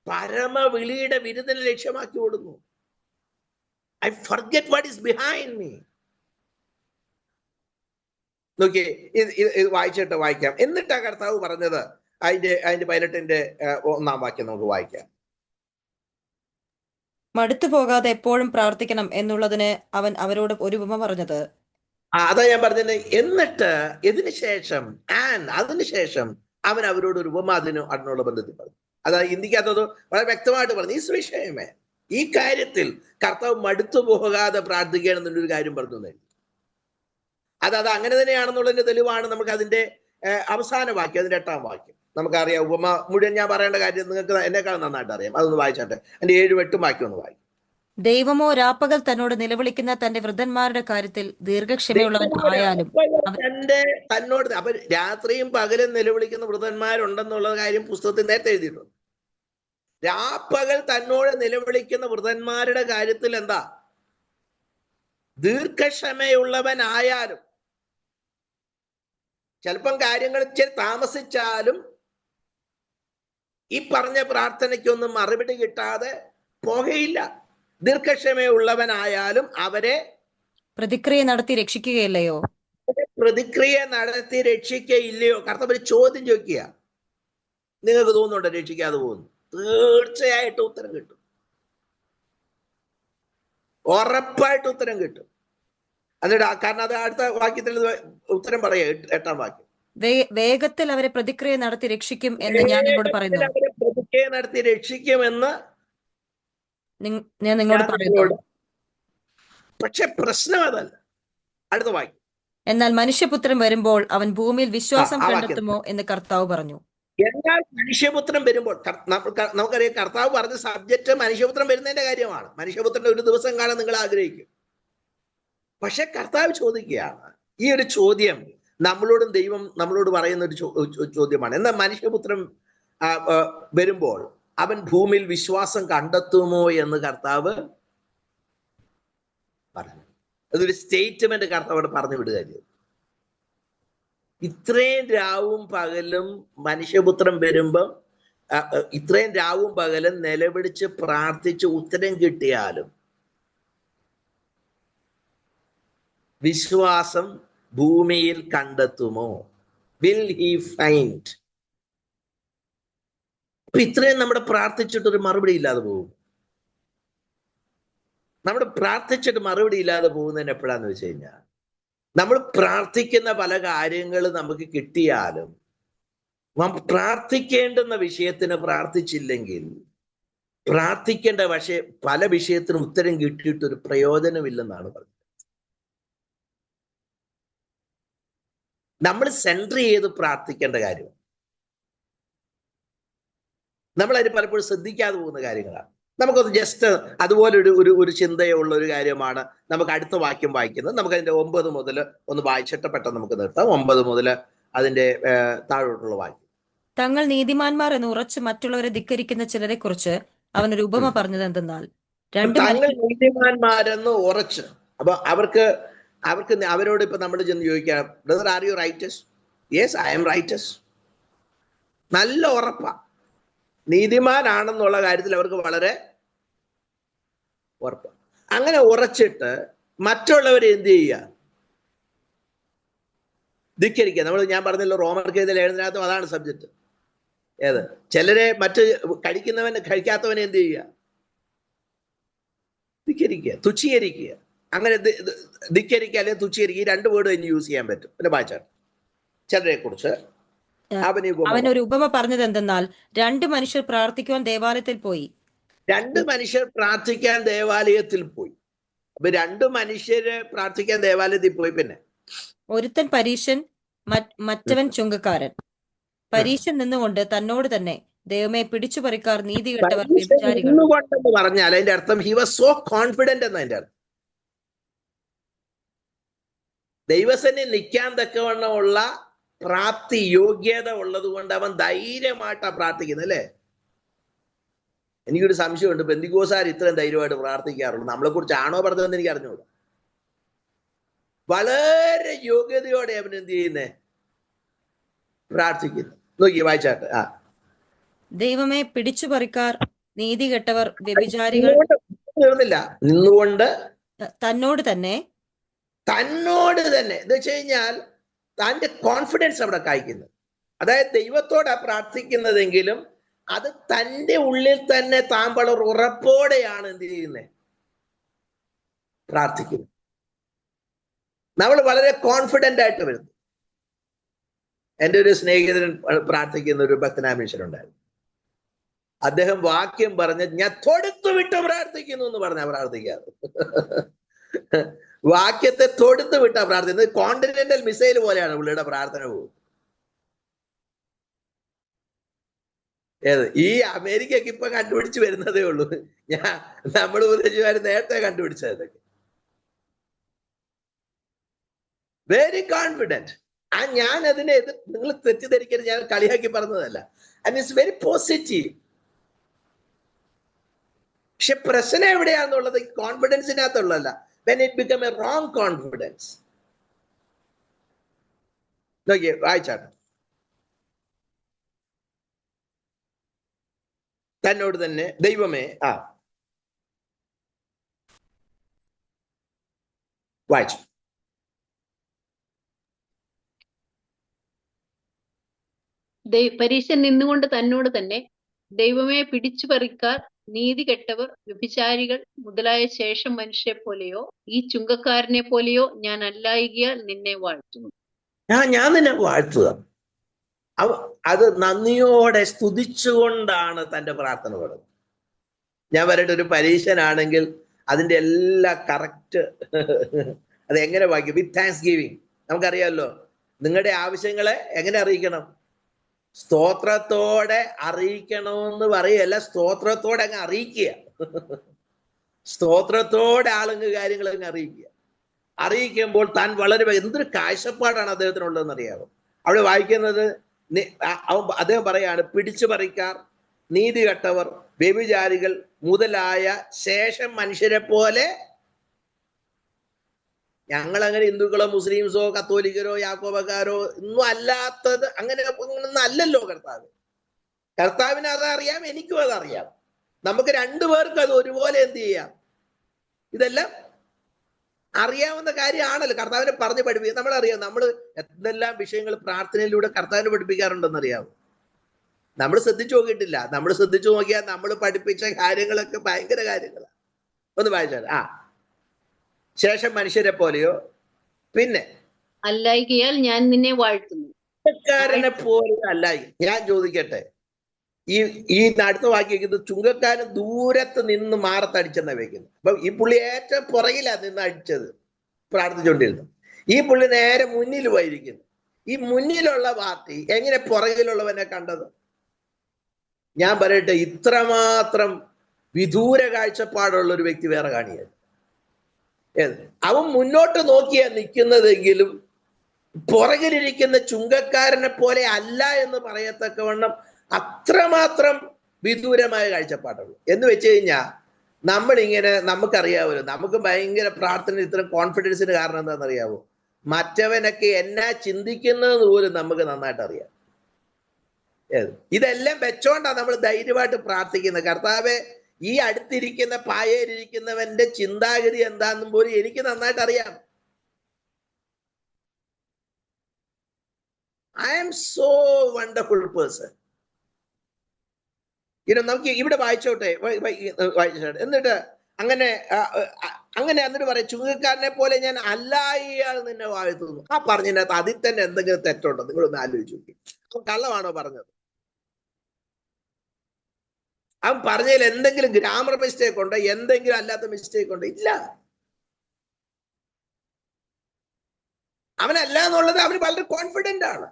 പരമവിളിയുടെ വിരുദിനെ ലക്ഷ്യമാക്കി ഓടുന്നു. I forget what is behind me. നോക്കിയേ, ഇത് വായിക്കാം. എന്നിട്ടാ കർത്താവ് പറഞ്ഞത്, അതിന്റെ 18-ന്റെ 1-ാം വാക്യം നമുക്ക് വായിക്കാം. മടുത്തു പോകാതെ എപ്പോഴും പ്രാർത്ഥിക്കണം എന്നുള്ളതിന് അവൻ അവരോട് ഒരു ഉപമ പറഞ്ഞത്. അതാ ഞാൻ പറഞ്ഞത്. എന്നിട്ട് അതിനുശേഷം അവൻ അവരോട് ഒരു ഉപമ അതിനുള്ള ബന്ധത്തിൽ പറഞ്ഞു. അതാ ഇന്ത്യക്കകത്തത് വളരെ വ്യക്തമായിട്ട് പറഞ്ഞു. ഈ വിഷയമേ, ഈ കാര്യത്തിൽ കർത്താവ് മടുത്തു പോകാതെ പ്രാർത്ഥിക്കണം എന്നുള്ളൊരു കാര്യം പറഞ്ഞു. അത് അങ്ങനെ തന്നെയാണെന്നുള്ളതിന്റെ തെളിവാണ് നമുക്ക് അതിന്റെ അവസാന വാക്യം, അതിന്റെ 8-ാം വാക്യം. നമുക്കറിയാം. ഉപമ മുഴുവൻ ഞാൻ പറയേണ്ട കാര്യം നിങ്ങൾക്ക് എന്നെക്കാൾ നന്നായിട്ട് അറിയാം. അതൊന്ന് വായിച്ചാട്ടെ. അതിന്റെ 7-ഉം 8-ഉം വാക്യം ഒന്ന് വായിക്കും. ദൈവമോ രാപ്പകൽ തന്നോട് നിലവിളിക്കുന്ന തന്റെ വൃദ്ധന്മാരുടെ കാര്യത്തിൽ ദീർഘക്ഷമയുള്ളവൻ ആയാലും തന്നോട്, അപ്പൊ രാത്രിയും പകലും നിലവിളിക്കുന്ന വൃദ്ധന്മാരുണ്ടെന്നുള്ള കാര്യം പുസ്തകത്തിൽ നേരത്തെ എഴുതിയിട്ടുണ്ട്. രാപ്പകൽ തന്നോട് നിലവിളിക്കുന്ന വൃദ്ധന്മാരുടെ കാര്യത്തിൽ എന്താ? ദീർഘക്ഷമയുള്ളവനായാലും. ചിലപ്പം കാര്യങ്ങൾ ഇച്ചിരി താമസിച്ചാലും ഈ പറഞ്ഞ പ്രാർത്ഥനയ്ക്കൊന്നും മറുപടി കിട്ടാതെ പോകയില്ല. ദീർഘക്ഷമയുള്ളവനായാലും അവരെ പ്രതിക്രിയ നടത്തി രക്ഷിക്കുകയില്ലയോ? പ്രതിക്രിയ നടത്തി രക്ഷിക്കയില്ലയോ? കർത്താവ് ഒരു ചോദ്യം ചോദിക്കുക. നിങ്ങൾക്ക് തോന്നുന്നുണ്ടോ രക്ഷിക്കാതെ പോകുന്നു? തീർച്ചയായിട്ടും ഉത്തരം കിട്ടും. ഉറപ്പായിട്ട് ഉത്തരം കിട്ടും. എന്നിട്ട് കാരണം അത് അടുത്ത വാക്യത്തിൽ ഉത്തരം പറയാ. 8-ാം വാക്യം. വേഗത്തിൽ അവരെ പ്രതിക്രിയ നടത്തി രക്ഷിക്കും എന്ന് ഞാൻ നിങ്ങളോട് പറയുന്നു. പ്രതിക്രിയ നടത്തി രക്ഷിക്കുമെന്ന് ഞാൻ നിങ്ങളോട് പറയുന്നു. പക്ഷെ പ്രശ്നം അതല്ല. അടുത്ത വാക്യം. എന്നാൽ മനുഷ്യപുത്രൻ വരുമ്പോൾ അവൻ ഭൂമിയിൽ വിശ്വാസം കണ്ടെത്തുമോ എന്ന് കർത്താവ് പറഞ്ഞു. എന്നാൽ മനുഷ്യപുത്രൻ വരുമ്പോൾ, നമുക്കറിയാം കർത്താവ് പറഞ്ഞ സബ്ജക്റ്റ് മനുഷ്യപുത്രൻ വരുന്നതിന്റെ കാര്യമാണ്. മനുഷ്യപുത്രന്റെ ഒരു ദിവസം കാണാൻ നിങ്ങൾ ആഗ്രഹിക്കും. പക്ഷെ കർത്താവ് ചോദിക്കുകയാണ്, ഈ ഒരു ചോദ്യം ദൈവം നമ്മളോട് പറയുന്ന ഒരു ചോദ്യമാണ്. എന്നാൽ മനുഷ്യപുത്രൻ വരുമ്പോൾ അവൻ ഭൂമിയിൽ വിശ്വാസം കണ്ടെത്തുമോ എന്ന് കർത്താവ് പറഞ്ഞു. അതൊരു സ്റ്റേറ്റ്മെന്റ് കർത്താവോട് പറഞ്ഞു വിടുക. ഇത്രയും രാവും പകലും മനുഷ്യപുത്രൻ വരുമ്പം ഇത്രയും രാവും പകലും നിലവിളിച്ച് പ്രാർത്ഥിച്ച് ഉത്തരം കിട്ടിയാലും വിശ്വാസം ഭൂമിയിൽ കണ്ടെത്തുമോ? Will he find? അപ്പൊ ഇത്രയും നമ്മുടെ പ്രാർത്ഥിച്ചിട്ടൊരു മറുപടി ഇല്ലാതെ പോകും. നമ്മുടെ പ്രാർത്ഥിച്ചിട്ട് മറുപടി ഇല്ലാതെ പോകുന്നതിന് എപ്പോഴാന്ന് വെച്ച് കഴിഞ്ഞാൽ, നമ്മൾ പ്രാർത്ഥിക്കുന്ന പല കാര്യങ്ങൾ നമുക്ക് കിട്ടിയാലും പ്രാർത്ഥിക്കേണ്ടുന്ന വിഷയത്തിന് പ്രാർത്ഥിച്ചില്ലെങ്കിൽ, പ്രാർത്ഥിക്കേണ്ട പല വിഷയത്തിനും ഉത്തരം കിട്ടിയിട്ടൊരു പ്രയോജനമില്ലെന്നാണ് പറഞ്ഞത്. നമ്മൾ സെൻട്രി ചെയ്ത് പ്രാർത്ഥിക്കേണ്ട കാര്യം നമ്മളതിന് പലപ്പോഴും ശ്രദ്ധിക്കാതെ പോകുന്ന കാര്യങ്ങളാണ്. നമുക്കൊന്ന് ജസ്റ്റ് അതുപോലെ ഒരു ചിന്തയുള്ള ഒരു കാര്യമാണ്. നമുക്ക് അടുത്ത വാക്യം വായിക്കുന്നത്. നമുക്കതിന്റെ 9 മുതൽ ഒന്ന് വായിച്ചിട്ട് പെട്ടെന്ന് നമുക്ക് നിർത്താം. 9 മുതൽ അതിന്റെ താഴോട്ടുള്ള വാക്യം. തങ്ങൾ നീതിമാന്മാർ എന്ന് ഉറച്ച് മറ്റുള്ളവരെ ധിക്കരിക്കുന്ന ചിലരെ കുറിച്ച് അവനൊരു ഉപമ പറഞ്ഞത് എന്തെന്നാൽ, രണ്ട് തങ്ങൾ മനുഷ്യർ നീതിമാന്മാരെന്ന് ഉറച്ച്. അപ്പൊ അവർക്ക് അവരോട് ഇപ്പൊ നമ്മൾ ചെന്ന് ചോദിക്കാം, brother are you righteous? Yes, I M righteous. നല്ല ഉറപ്പാ, നീതിമാനാണെന്നുള്ള കാര്യത്തിൽ അവർക്ക് വളരെ ഉറപ്പാ. അങ്ങനെ ഉറച്ചിട്ട് മറ്റുള്ളവരെ എന്ത് ചെയ്യുക? ധിക്കരിക്കുക. ഞാൻ പറഞ്ഞല്ലോ, റോമർക്കെതിരെ ലേഖനത്തിനകത്തും അതാണ് സബ്ജക്റ്റ്. ഏത്? ചിലരെ കഴിക്കാത്തവനെ എന്ത് ചെയ്യുക? ധിക്കരിക്കുക, തുച്ഛീകരിക്കുക. അങ്ങനെ ധിക്കരിക്കുക അല്ലെങ്കിൽ തുച്ഛീകരിക്കുക, ഈ രണ്ട് വേർഡ് തന്നെ യൂസ് ചെയ്യാൻ പറ്റും. പിന്നെ വായിച്ചാൽ ചിലരെ കുറിച്ച് അവനൊരു ഉപമ പറഞ്ഞത് എന്തെന്നാൽ, രണ്ട് മനുഷ്യർ പ്രാർത്ഥിക്കുവാൻ ദേവാലയത്തിൽ പോയി. രണ്ട് മനുഷ്യർ പ്രാർത്ഥിക്കാൻ ദേവാലയത്തിൽ പോയി. അപ്പൊ രണ്ട് മനുഷ്യര് പ്രാർത്ഥിക്കാൻ ദേവാലയത്തിൽ പോയി. പിന്നെ ഒരുത്തൻ പരീശൻ, മറ്റവൻ ചുങ്കക്കാരൻ. പരീശൻ നിന്നുകൊണ്ട് തന്നോട് തന്നെ, ദൈവമേ പിടിച്ചു പറിക്കാർ, നീതി കെട്ടവർ, വ്യഭിചാരികൾ. നിന്നുകൊണ്ടെന്ന് പറഞ്ഞാൽ അതിന്റെ അർത്ഥം ഹി വാസ് സോ കോൺഫിഡന്റ് എന്ന് അതിന്റെ അർത്ഥം. ദൈവസന്നെ നിൽക്കാൻ തക്കവണ്ണമുള്ള പ്രാപ്തി, യോഗ്യത ഉള്ളത് കൊണ്ട് അവൻ ധൈര്യമായിട്ടാണ് പ്രാർത്ഥിക്കുന്നത്, അല്ലേ? എനിക്കൊരു സംശയമുണ്ട്, പെന്തിക്കോസ്തുകാർ ഇത്രയും ധൈര്യമായിട്ട് പ്രാർത്ഥിക്കാറുള്ളൂ. നമ്മളെ കുറിച്ചാണോ പറഞ്ഞതെന്ന് എനിക്ക് അറിഞ്ഞൂടാ. വളരെ യോഗ്യതയോടെ അവൻ എന്ത് ചെയ്യുന്നേ? പ്രാർത്ഥിക്കുന്നു. നോക്കി വായിച്ചാട്ട്. ദൈവമേ പിടിച്ചു പറിക്കാർ, നീതി കെട്ടവർ, വ്യഭിചാരികൾ. തീർന്നില്ല. നിന്നുകൊണ്ട് തന്നോട് തന്നെ എന്ന് വെച്ച് കഴിഞ്ഞാൽ തന്റെ കോൺഫിഡൻസ് അവിടെ കായ്ക്കുന്നു. അതായത് ദൈവത്തോടാ പ്രാർത്ഥിക്കുന്നതെങ്കിലും അത് തന്റെ ഉള്ളിൽ തന്നെ താൻ വളരെ ഉറപ്പോടെയാണ് എന്ത് ചെയ്യുന്നത്? പ്രാർത്ഥിക്കുന്നത്. നമ്മൾ വളരെ കോൺഫിഡന്റ് ആയിട്ട് വരുന്നു. എൻ്റെ ഒരു സ്നേഹിതൻ പ്രാർത്ഥിക്കുന്ന ഒരു ഭക്തനായ മനുഷ്യനുണ്ടായിരുന്നു. അദ്ദേഹം വാക്യം പറഞ്ഞ് ഞാൻ തൊടുത്തു വിട്ട് പ്രാർത്ഥിക്കുന്നു എന്ന് പറഞ്ഞാ പ്രാർത്ഥിക്കാറ്. വാക്യത്തെ തൊടുത്തു വിട്ടാ പ്രാർത്ഥിക്കുന്നത്. കോണ്ടിനെന്റൽ മിസൈൽ പോലെയാണ് പുള്ളിയുടെ പ്രാർത്ഥന പോകും. ഏത്? ഈ അമേരിക്കക്ക് ഇപ്പൊ കണ്ടുപിടിച്ച് വരുന്നതേ ഉള്ളൂ. നമ്മൾ ഉപദേശിമാര് നേരത്തെ കണ്ടുപിടിച്ചതൊക്കെ. Very confident. ഞാൻ അതിനെ നിങ്ങൾ തെറ്റിദ്ധരിക്കരുത്, ഞാൻ കളിയാക്കി പറഞ്ഞതല്ല. And it's very positive. പക്ഷെ പ്രശ്നം എവിടെയാണെന്നുള്ളത് കോൺഫിഡൻസിനകത്തുള്ളതല്ല. when it become a wrong confidence. നോക്കിയേ, വായിച്ചാട്ടെ. തന്നോട് തന്നെ, ദൈവമേ. വായിച്ചു. പരീശൻ നിന്നുകൊണ്ട് തന്നോട് തന്നെ, ദൈവമേ പിടിച്ചു പറിക്കാർ, നീതി കെട്ടവർ, വ്യഭിചാരികൾ മുതലായ ശേഷം മനുഷ്യരെ പോലെയോ ഈ ചുങ്കക്കാരനെ പോലെയോ ഞാൻ അല്ലായികയാൽ നിന്നെ വാഴ്ത്തുന്നു. ഞാൻ നിന്നെ വാഴ്ത്തുക. അത് നന്ദിയോടെ സ്തുതിച്ചുകൊണ്ടാണ് തന്റെ പ്രാർത്ഥന പറയുന്നത്. ഞാൻ പറയട്ടെ, ഒരു പരീശനാണെങ്കിൽ അതിന്റെ എല്ലാ കറക്റ്റ് അത് എങ്ങനെ വായിക്കും? വിത്ത് താങ്ക്സ് ഗിവിങ്. നമുക്കറിയാമല്ലോ, നിങ്ങളുടെ ആവശ്യങ്ങളെ എങ്ങനെ അറിയിക്കണം? സ്തോത്രത്തോടെ അറിയിക്കണമെന്ന് പറയല്ല, സ്തോത്രത്തോടെ അങ്ങ് അറിയിക്കുക. സ്തോത്രത്തോടെ ആളങ്ങ് കാര്യങ്ങൾ അങ്ങ് അറിയിക്കുക. അറിയിക്കുമ്പോൾ താൻ വളരെ എന്തൊരു കാഴ്ചപ്പാടാണ് അദ്ദേഹത്തിനുള്ളതെന്ന് അറിയാമോ? അവിടെ വായിക്കുന്നത് അദ്ദേഹം പറയാണ്, പിടിച്ചു പറിക്കാർ, നീതി കെട്ടവർ, വ്യഭിചാരികൾ മുതലായ ശേഷം മനുഷ്യരെ പോലെ. ഞങ്ങൾ അങ്ങനെ ഹിന്ദുക്കളോ മുസ്ലിംസോ കത്തോലിക്കരോ യാക്കോബക്കാരോ ഒന്നും അല്ലാത്തത് അങ്ങനെ ഒന്നും അല്ലല്ലോ കർത്താവിന് അതറിയാം, എനിക്കും അതറിയാം. നമുക്ക് രണ്ടുപേർക്കും അത് ഒരുപോലെ എന്ത് ചെയ്യാം? ഇതെല്ലാം അറിയാവുന്ന കാര്യമാണല്ലോ. കർത്താവിനെ പറഞ്ഞ് പഠിപ്പിക്കുക. നമ്മളറിയാം, നമ്മൾ എന്തെല്ലാം വിഷയങ്ങൾ പ്രാർത്ഥനയിലൂടെ കർത്താവിനെ പഠിപ്പിക്കാറുണ്ടെന്ന് അറിയാമോ? നമ്മൾ ശ്രദ്ധിച്ചു നോക്കിയിട്ടില്ല. നമ്മൾ ശ്രദ്ധിച്ചു നോക്കിയാൽ നമ്മൾ പഠിപ്പിച്ച കാര്യങ്ങളൊക്കെ ഭയങ്കര കാര്യങ്ങളാണ്. ഒന്ന് വായിച്ചാൽ. ശേഷം മനുഷ്യരെ പോലെയോ, പിന്നെ അല്ലായികയാൽ ഞാൻ നിന്നെ വാഴ്ത്തുന്നു. ചുങ്കക്കാരനെ പോലെ അല്ലായി. ഞാൻ ചോദിക്കട്ടെ, ഈ അടുത്ത വാക്യം ചുങ്കക്കാരൻ ദൂരത്ത് നിന്ന് മാറത്തടിച്ചെന്നാ വെക്കുന്നത്. അപ്പൊ ഈ പുള്ളി ഏറ്റവും പുറകിലാണ് നിന്ന് അടിച്ചത്, പ്രാർത്ഥിച്ചുകൊണ്ടിരുന്നു. ഈ പുള്ളി നേരെ മുന്നിൽ പോയിരിക്കുന്നു. ഈ മുന്നിലുള്ള പാർട്ടി എങ്ങനെ പുറകിലുള്ളവനെ കണ്ടത്? ഞാൻ പറയട്ടെ, ഇത്രമാത്രം വിദൂര കാഴ്ചപ്പാടുള്ള ഒരു വ്യക്തി വേറെ കാണിയത്. അവൻ മുന്നോട്ട് നോക്കിയാ നിൽക്കുന്നതെങ്കിലും പുറകിലിരിക്കുന്ന ചുങ്കക്കാരനെ പോലെ അല്ല എന്ന് പറയത്തക്കവണ്ണം അത്രമാത്രം വിദൂരമായ കാഴ്ചപ്പാടുള്ളൂ. എന്ന് വെച്ച് കഴിഞ്ഞാൽ നമ്മളിങ്ങനെ, നമുക്കറിയാമല്ലോ, നമുക്ക് ഭയങ്കര പ്രാർത്ഥന ഇത്തരം കോൺഫിഡൻസിന് കാരണം എന്താണെന്നറിയാവോ? മറ്റവനൊക്കെ എന്നാ ചിന്തിക്കുന്നത് പോലും നമുക്ക് നന്നായിട്ട് അറിയാം. ഇതെല്ലാം വെച്ചോണ്ടാ നമ്മൾ ധൈര്യമായിട്ട് പ്രാർത്ഥിക്കുന്നത്. കർത്താവെ, ഈ അടുത്തിരിക്കുന്ന പായയിലിരിക്കുന്നവന്റെ ചിന്താഗതി എന്താണെന്നും പോലും എനിക്ക് നന്നായിട്ട് അറിയാം. I am so wonderful person. നമുക്ക് ഇവിടെ വായിച്ചോട്ടെ, എന്നിട്ട് അങ്ങനെ എന്നിട്ട് പറയാം, ചുങ്കക്കാരനെ പോലെ ഞാൻ അല്ലായിയാൾ നിന്നെ വാഴ്ത്തുന്നു. ആ പറഞ്ഞതിനകത്ത് അതിൽ തന്നെ എന്തെങ്കിലും തെറ്റുണ്ടോ? നിങ്ങളൊന്ന് ആലോചിച്ച് നോക്കി. അവൻ കള്ളമാണോ പറഞ്ഞത്? അവൻ പറഞ്ഞതിൽ എന്തെങ്കിലും ഗ്രാമർ മിസ്റ്റേക്ക് ഉണ്ടോ? എന്തെങ്കിലും അല്ലാത്ത മിസ്റ്റേക്ക് ഉണ്ടോ? ഇല്ല. അവനല്ല എന്നുള്ളത് അവന് വളരെ കോൺഫിഡന്റ് ആണ്.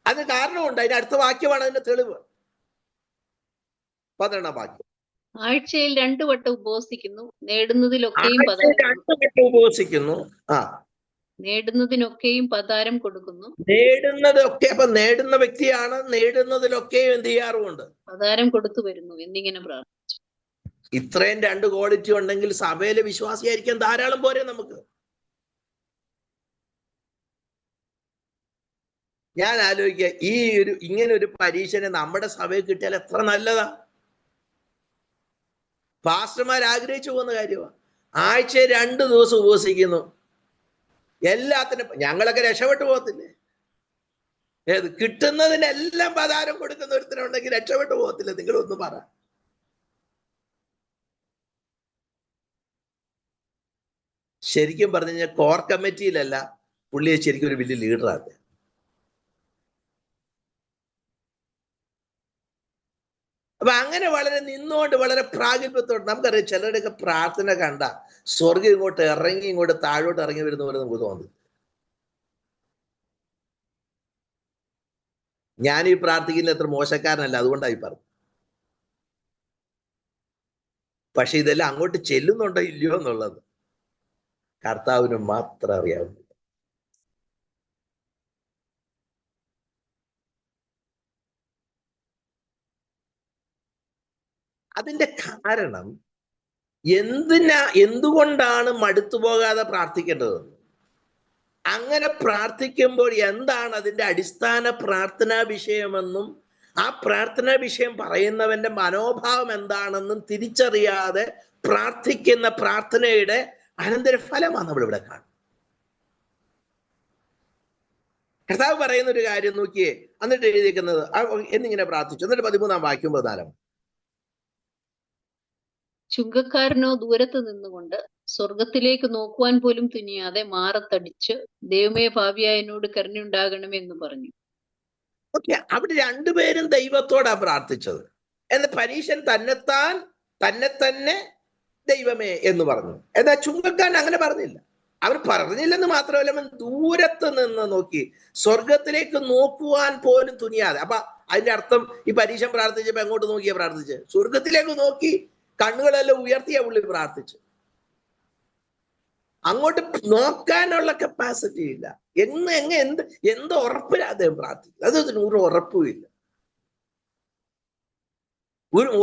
അതിന് കാരണമുണ്ട്. അതിന് അടുത്ത വാക്യമാണ് അതിന്റെ തെളിവ്. 12ാം വാക്യം. ആഴ്ചയിൽ 2 വട്ടം ഉപവസിക്കുന്നു, നേടുന്നതിലൊക്കെയും ഉപവസിക്കുന്നു. നേടുന്നതിനൊക്കെയും പതാരം കൊടുക്കുന്നു. നേടുന്നതൊക്കെ, അപ്പൊ നേടുന്ന വ്യക്തിയാണ്. നേടുന്നതിലൊക്കെയും എന്ത് ചെയ്യാറുമുണ്ട്? പതാരം കൊടുത്തു വരുന്നു എന്നിങ്ങനെ പ്രാർത്ഥിച്ചു. ഇത്രയും 2 ക്വാളിറ്റി ഉണ്ടെങ്കിൽ സഭയിലെ വിശ്വാസിയായിരിക്കാൻ ധാരാളം പോരെ നമുക്ക്. ഞാൻ ആലോചിക്കുക, ഇങ്ങനെ ഒരു പരീക്ഷനെ നമ്മുടെ സഭയിൽ കിട്ടിയാൽ എത്ര നല്ലതാ. പാസ്റ്റർമാർ ആഗ്രഹിച്ചു പോകുന്ന കാര്യമാണ്. ആഴ്ചയിൽ 2 ദിവസം ഉപവസിക്കുന്നു. എല്ലാത്തിനും ഞങ്ങളൊക്കെ രക്ഷപ്പെട്ടു പോകത്തില്ലേ? കിട്ടുന്നതിനെല്ലാം പതാരം കൊടുക്കുന്ന ഒരുത്തനുണ്ടെങ്കിൽ രക്ഷപ്പെട്ടു പോകത്തില്ല. നിങ്ങളൊന്ന് പറ. ശരിക്കും പറഞ്ഞു കഴിഞ്ഞാൽ കോർ കമ്മിറ്റിയിലല്ല, പുള്ളിയെ ശരിക്കും ഒരു വലിയ ലീഡറാണ്. അപ്പൊ അങ്ങനെ വളരെ നിന്നുകൊണ്ട് വളരെ പ്രാഗൽഭ്യത്തോടെ, നമുക്കറിയാം ചിലരുടെയൊക്കെ പ്രാർത്ഥന കണ്ട സ്വർഗം ഇങ്ങോട്ട് ഇറങ്ങി ഇങ്ങോട്ട് താഴോട്ട് ഇറങ്ങി വരുന്ന പോലെ നമുക്ക് തോന്നുന്നു. ഞാൻ ഈ പ്രാർത്ഥിക്കുന്ന അത്ര മോശക്കാരനല്ല, അതുകൊണ്ടായി പറഞ്ഞു. പക്ഷെ ഇതെല്ലാം അങ്ങോട്ട് ചെല്ലുന്നുണ്ടോ ഇല്ലയോ എന്നുള്ളത് കർത്താവിന് മാത്രം അറിയാവുന്നു. അതിന്റെ കാരണം എന്തുകൊണ്ടാണ് മടുത്തു പോകാതെ പ്രാർത്ഥിക്കേണ്ടതെന്ന്, അങ്ങനെ പ്രാർത്ഥിക്കുമ്പോൾ എന്താണ് അതിന്റെ അടിസ്ഥാന പ്രാർത്ഥനാ വിഷയമെന്നും ആ പ്രാർത്ഥനാ വിഷയം പറയുന്നവന്റെ മനോഭാവം എന്താണെന്നും തിരിച്ചറിയാതെ പ്രാർത്ഥിക്കുന്ന പ്രാർത്ഥനയുടെ അനന്തരഫലമാണ് നമ്മളിവിടെ കാണുന്നത്. കർത്താവ് പറയുന്ന ഒരു കാര്യം നോക്കിയേ, എന്നിട്ട് എഴുതിയിരിക്കുന്നത് എന്നിങ്ങനെ പ്രാർത്ഥിച്ചു. എന്നിട്ട് 13ാം വാക്യം 14. ചുങ്കക്കാരനോ ദൂരത്ത് നിന്നുകൊണ്ട് സ്വർഗത്തിലേക്ക് നോക്കുവാൻ പോലും തുനിയാതെ മാറത്തടിച്ച്, ദൈവമേ ഭാവിയായ എന്നോട് കരുണയുണ്ടാകണമെന്ന് പറഞ്ഞു. ഓക്കെ, അവിടെ 2 പേരും ദൈവത്തോടാ പ്രാർത്ഥിച്ചത്. എന്ന് പരീശൻ തന്നെ തന്നെ ദൈവമേ എന്ന് പറഞ്ഞു. എന്നാൽ ചുങ്കക്കാരൻ അങ്ങനെ പറഞ്ഞില്ല. അവർ പറഞ്ഞില്ലെന്ന് മാത്രമല്ല, അവൻ ദൂരത്ത് നിന്ന് നോക്കി, സ്വർഗത്തിലേക്ക് നോക്കുവാൻ പോലും തുനിയാതെ. അപ്പൊ അതിന്റെ അർത്ഥം, ഈ പരീശൻ പ്രാർത്ഥിച്ചപ്പോ എങ്ങോട്ട് നോക്കിയാ പ്രാർത്ഥിച്ച്? സ്വർഗത്തിലേക്ക് നോക്കി കണ്ണുകളെല്ലാം ഉയർത്തിയാ പുള്ളി പ്രാർത്ഥിച്ചു. അങ്ങോട്ട് നോക്കാനുള്ള കപ്പാസിറ്റി ഇല്ല. എന്ത് ഉറപ്പില്ല അദ്ദേഹം പ്രാർത്ഥിക്കും. അതിന് ഒരു ഉറപ്പുമില്ല.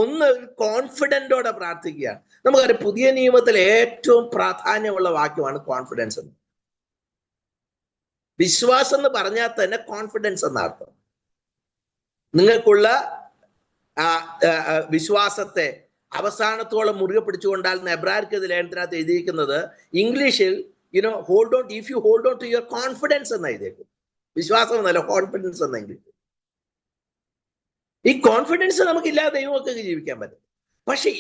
ഒന്ന് കോൺഫിഡന്റോടെ പ്രാർത്ഥിക്കുകയാണ്. നമുക്കറിയാം പുതിയ നിയമത്തിൽ ഏറ്റവും പ്രാധാന്യമുള്ള വാക്യമാണ് കോൺഫിഡൻസ് എന്ന്. വിശ്വാസം എന്ന് പറഞ്ഞാൽ തന്നെ കോൺഫിഡൻസ് എന്ന അർത്ഥം. നിങ്ങൾക്കുള്ള വിശ്വാസത്തെ അവസാനത്തോളം മുറുകെ പിടിച്ചുകൊണ്ടാൽ എബ്രായർക്കെതിരെ ലേഖനത്തിനകത്ത് എഴുതിയിരിക്കുന്നത് ഇംഗ്ലീഷിൽ hold on, if you hold on to your confidence എന്ന് എഴുതിയേക്കും. വിശ്വാസം എന്നല്ല, കോൺഫിഡൻസ് എന്ന ഇംഗ്ലീഷ്. ഈ കോൺഫിഡൻസ് നമുക്കില്ലാതെ ദൈവമൊക്കെ ജീവിക്കാൻ പറ്റും. പക്ഷെ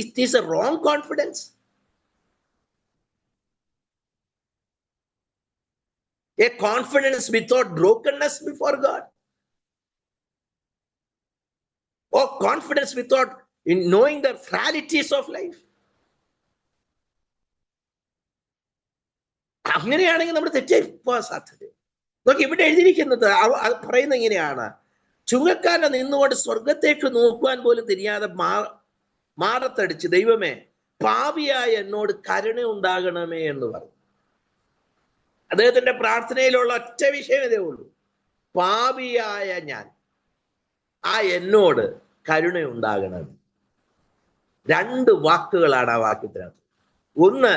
it is A wrong confidence, A confidence without brokenness before God, or confidence without in knowing the realities of life. അങ്ങനെയാണെങ്കിൽ നമ്മൾ തെറ്റായി പോകാൻ സാധ്യത. നോക്കി ഇവിടെ എഴുതിയിരിക്കുന്നത് പറയുന്നത് ഇങ്ങനെയാണ്: ചുങ്കക്കാരനെ നിന്നുകൊണ്ട് സ്വർഗത്തേക്ക് നോക്കുവാൻ പോലും തിരിയാതെ മാറത്തടിച്ച്, ദൈവമേ പാപിയായ എന്നോട് കരുണ ഉണ്ടാകണമേ എന്ന് പറഞ്ഞു. അദ്ദേഹത്തിന്റെ പ്രാർത്ഥനയിലുള്ള ഒറ്റ വിഷയം ഇതേ ഉള്ളൂ: പാപിയായ ഞാൻ, ആ എന്നോട് കരുണയുണ്ടാകണം. 2 വാക്കുകളാണ് ആ വാക്യത്തിനകത്ത്. ഒന്ന്,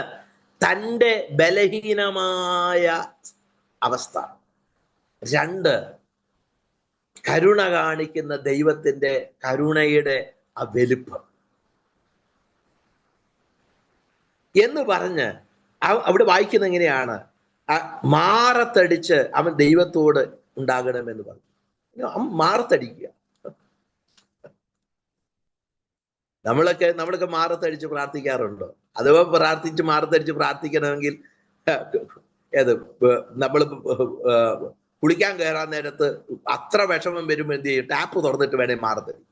തൻ്റെ ബലഹീനമായ അവസ്ഥ. 2, കരുണ കാണിക്കുന്ന ദൈവത്തിന്റെ കരുണയുടെ ആ വലിപ്പം എന്ന് പറഞ്ഞ് അവിടെ വായിക്കുന്ന എങ്ങനെയാണ്? മാറത്തടിച്ച് അവൻ ദൈവത്തോട് ഉണ്ടാകണമെന്ന് പറഞ്ഞു. മാറത്തടിക്കുക. നമ്മളൊക്കെ മാറത്തടിച്ച് പ്രാർത്ഥിക്കാറുണ്ടോ? അഥവാ മാറത്തടിച്ച് പ്രാർത്ഥിക്കണമെങ്കിൽ നമ്മൾ കുളിക്കാൻ കയറാൻ നേരത്ത് അത്ര വിഷമം വരുമ്പോൾ എന്ത് ചെയ്യും? ടാപ്പ് തുറന്നിട്ട് വേണേ മാറത്തടി.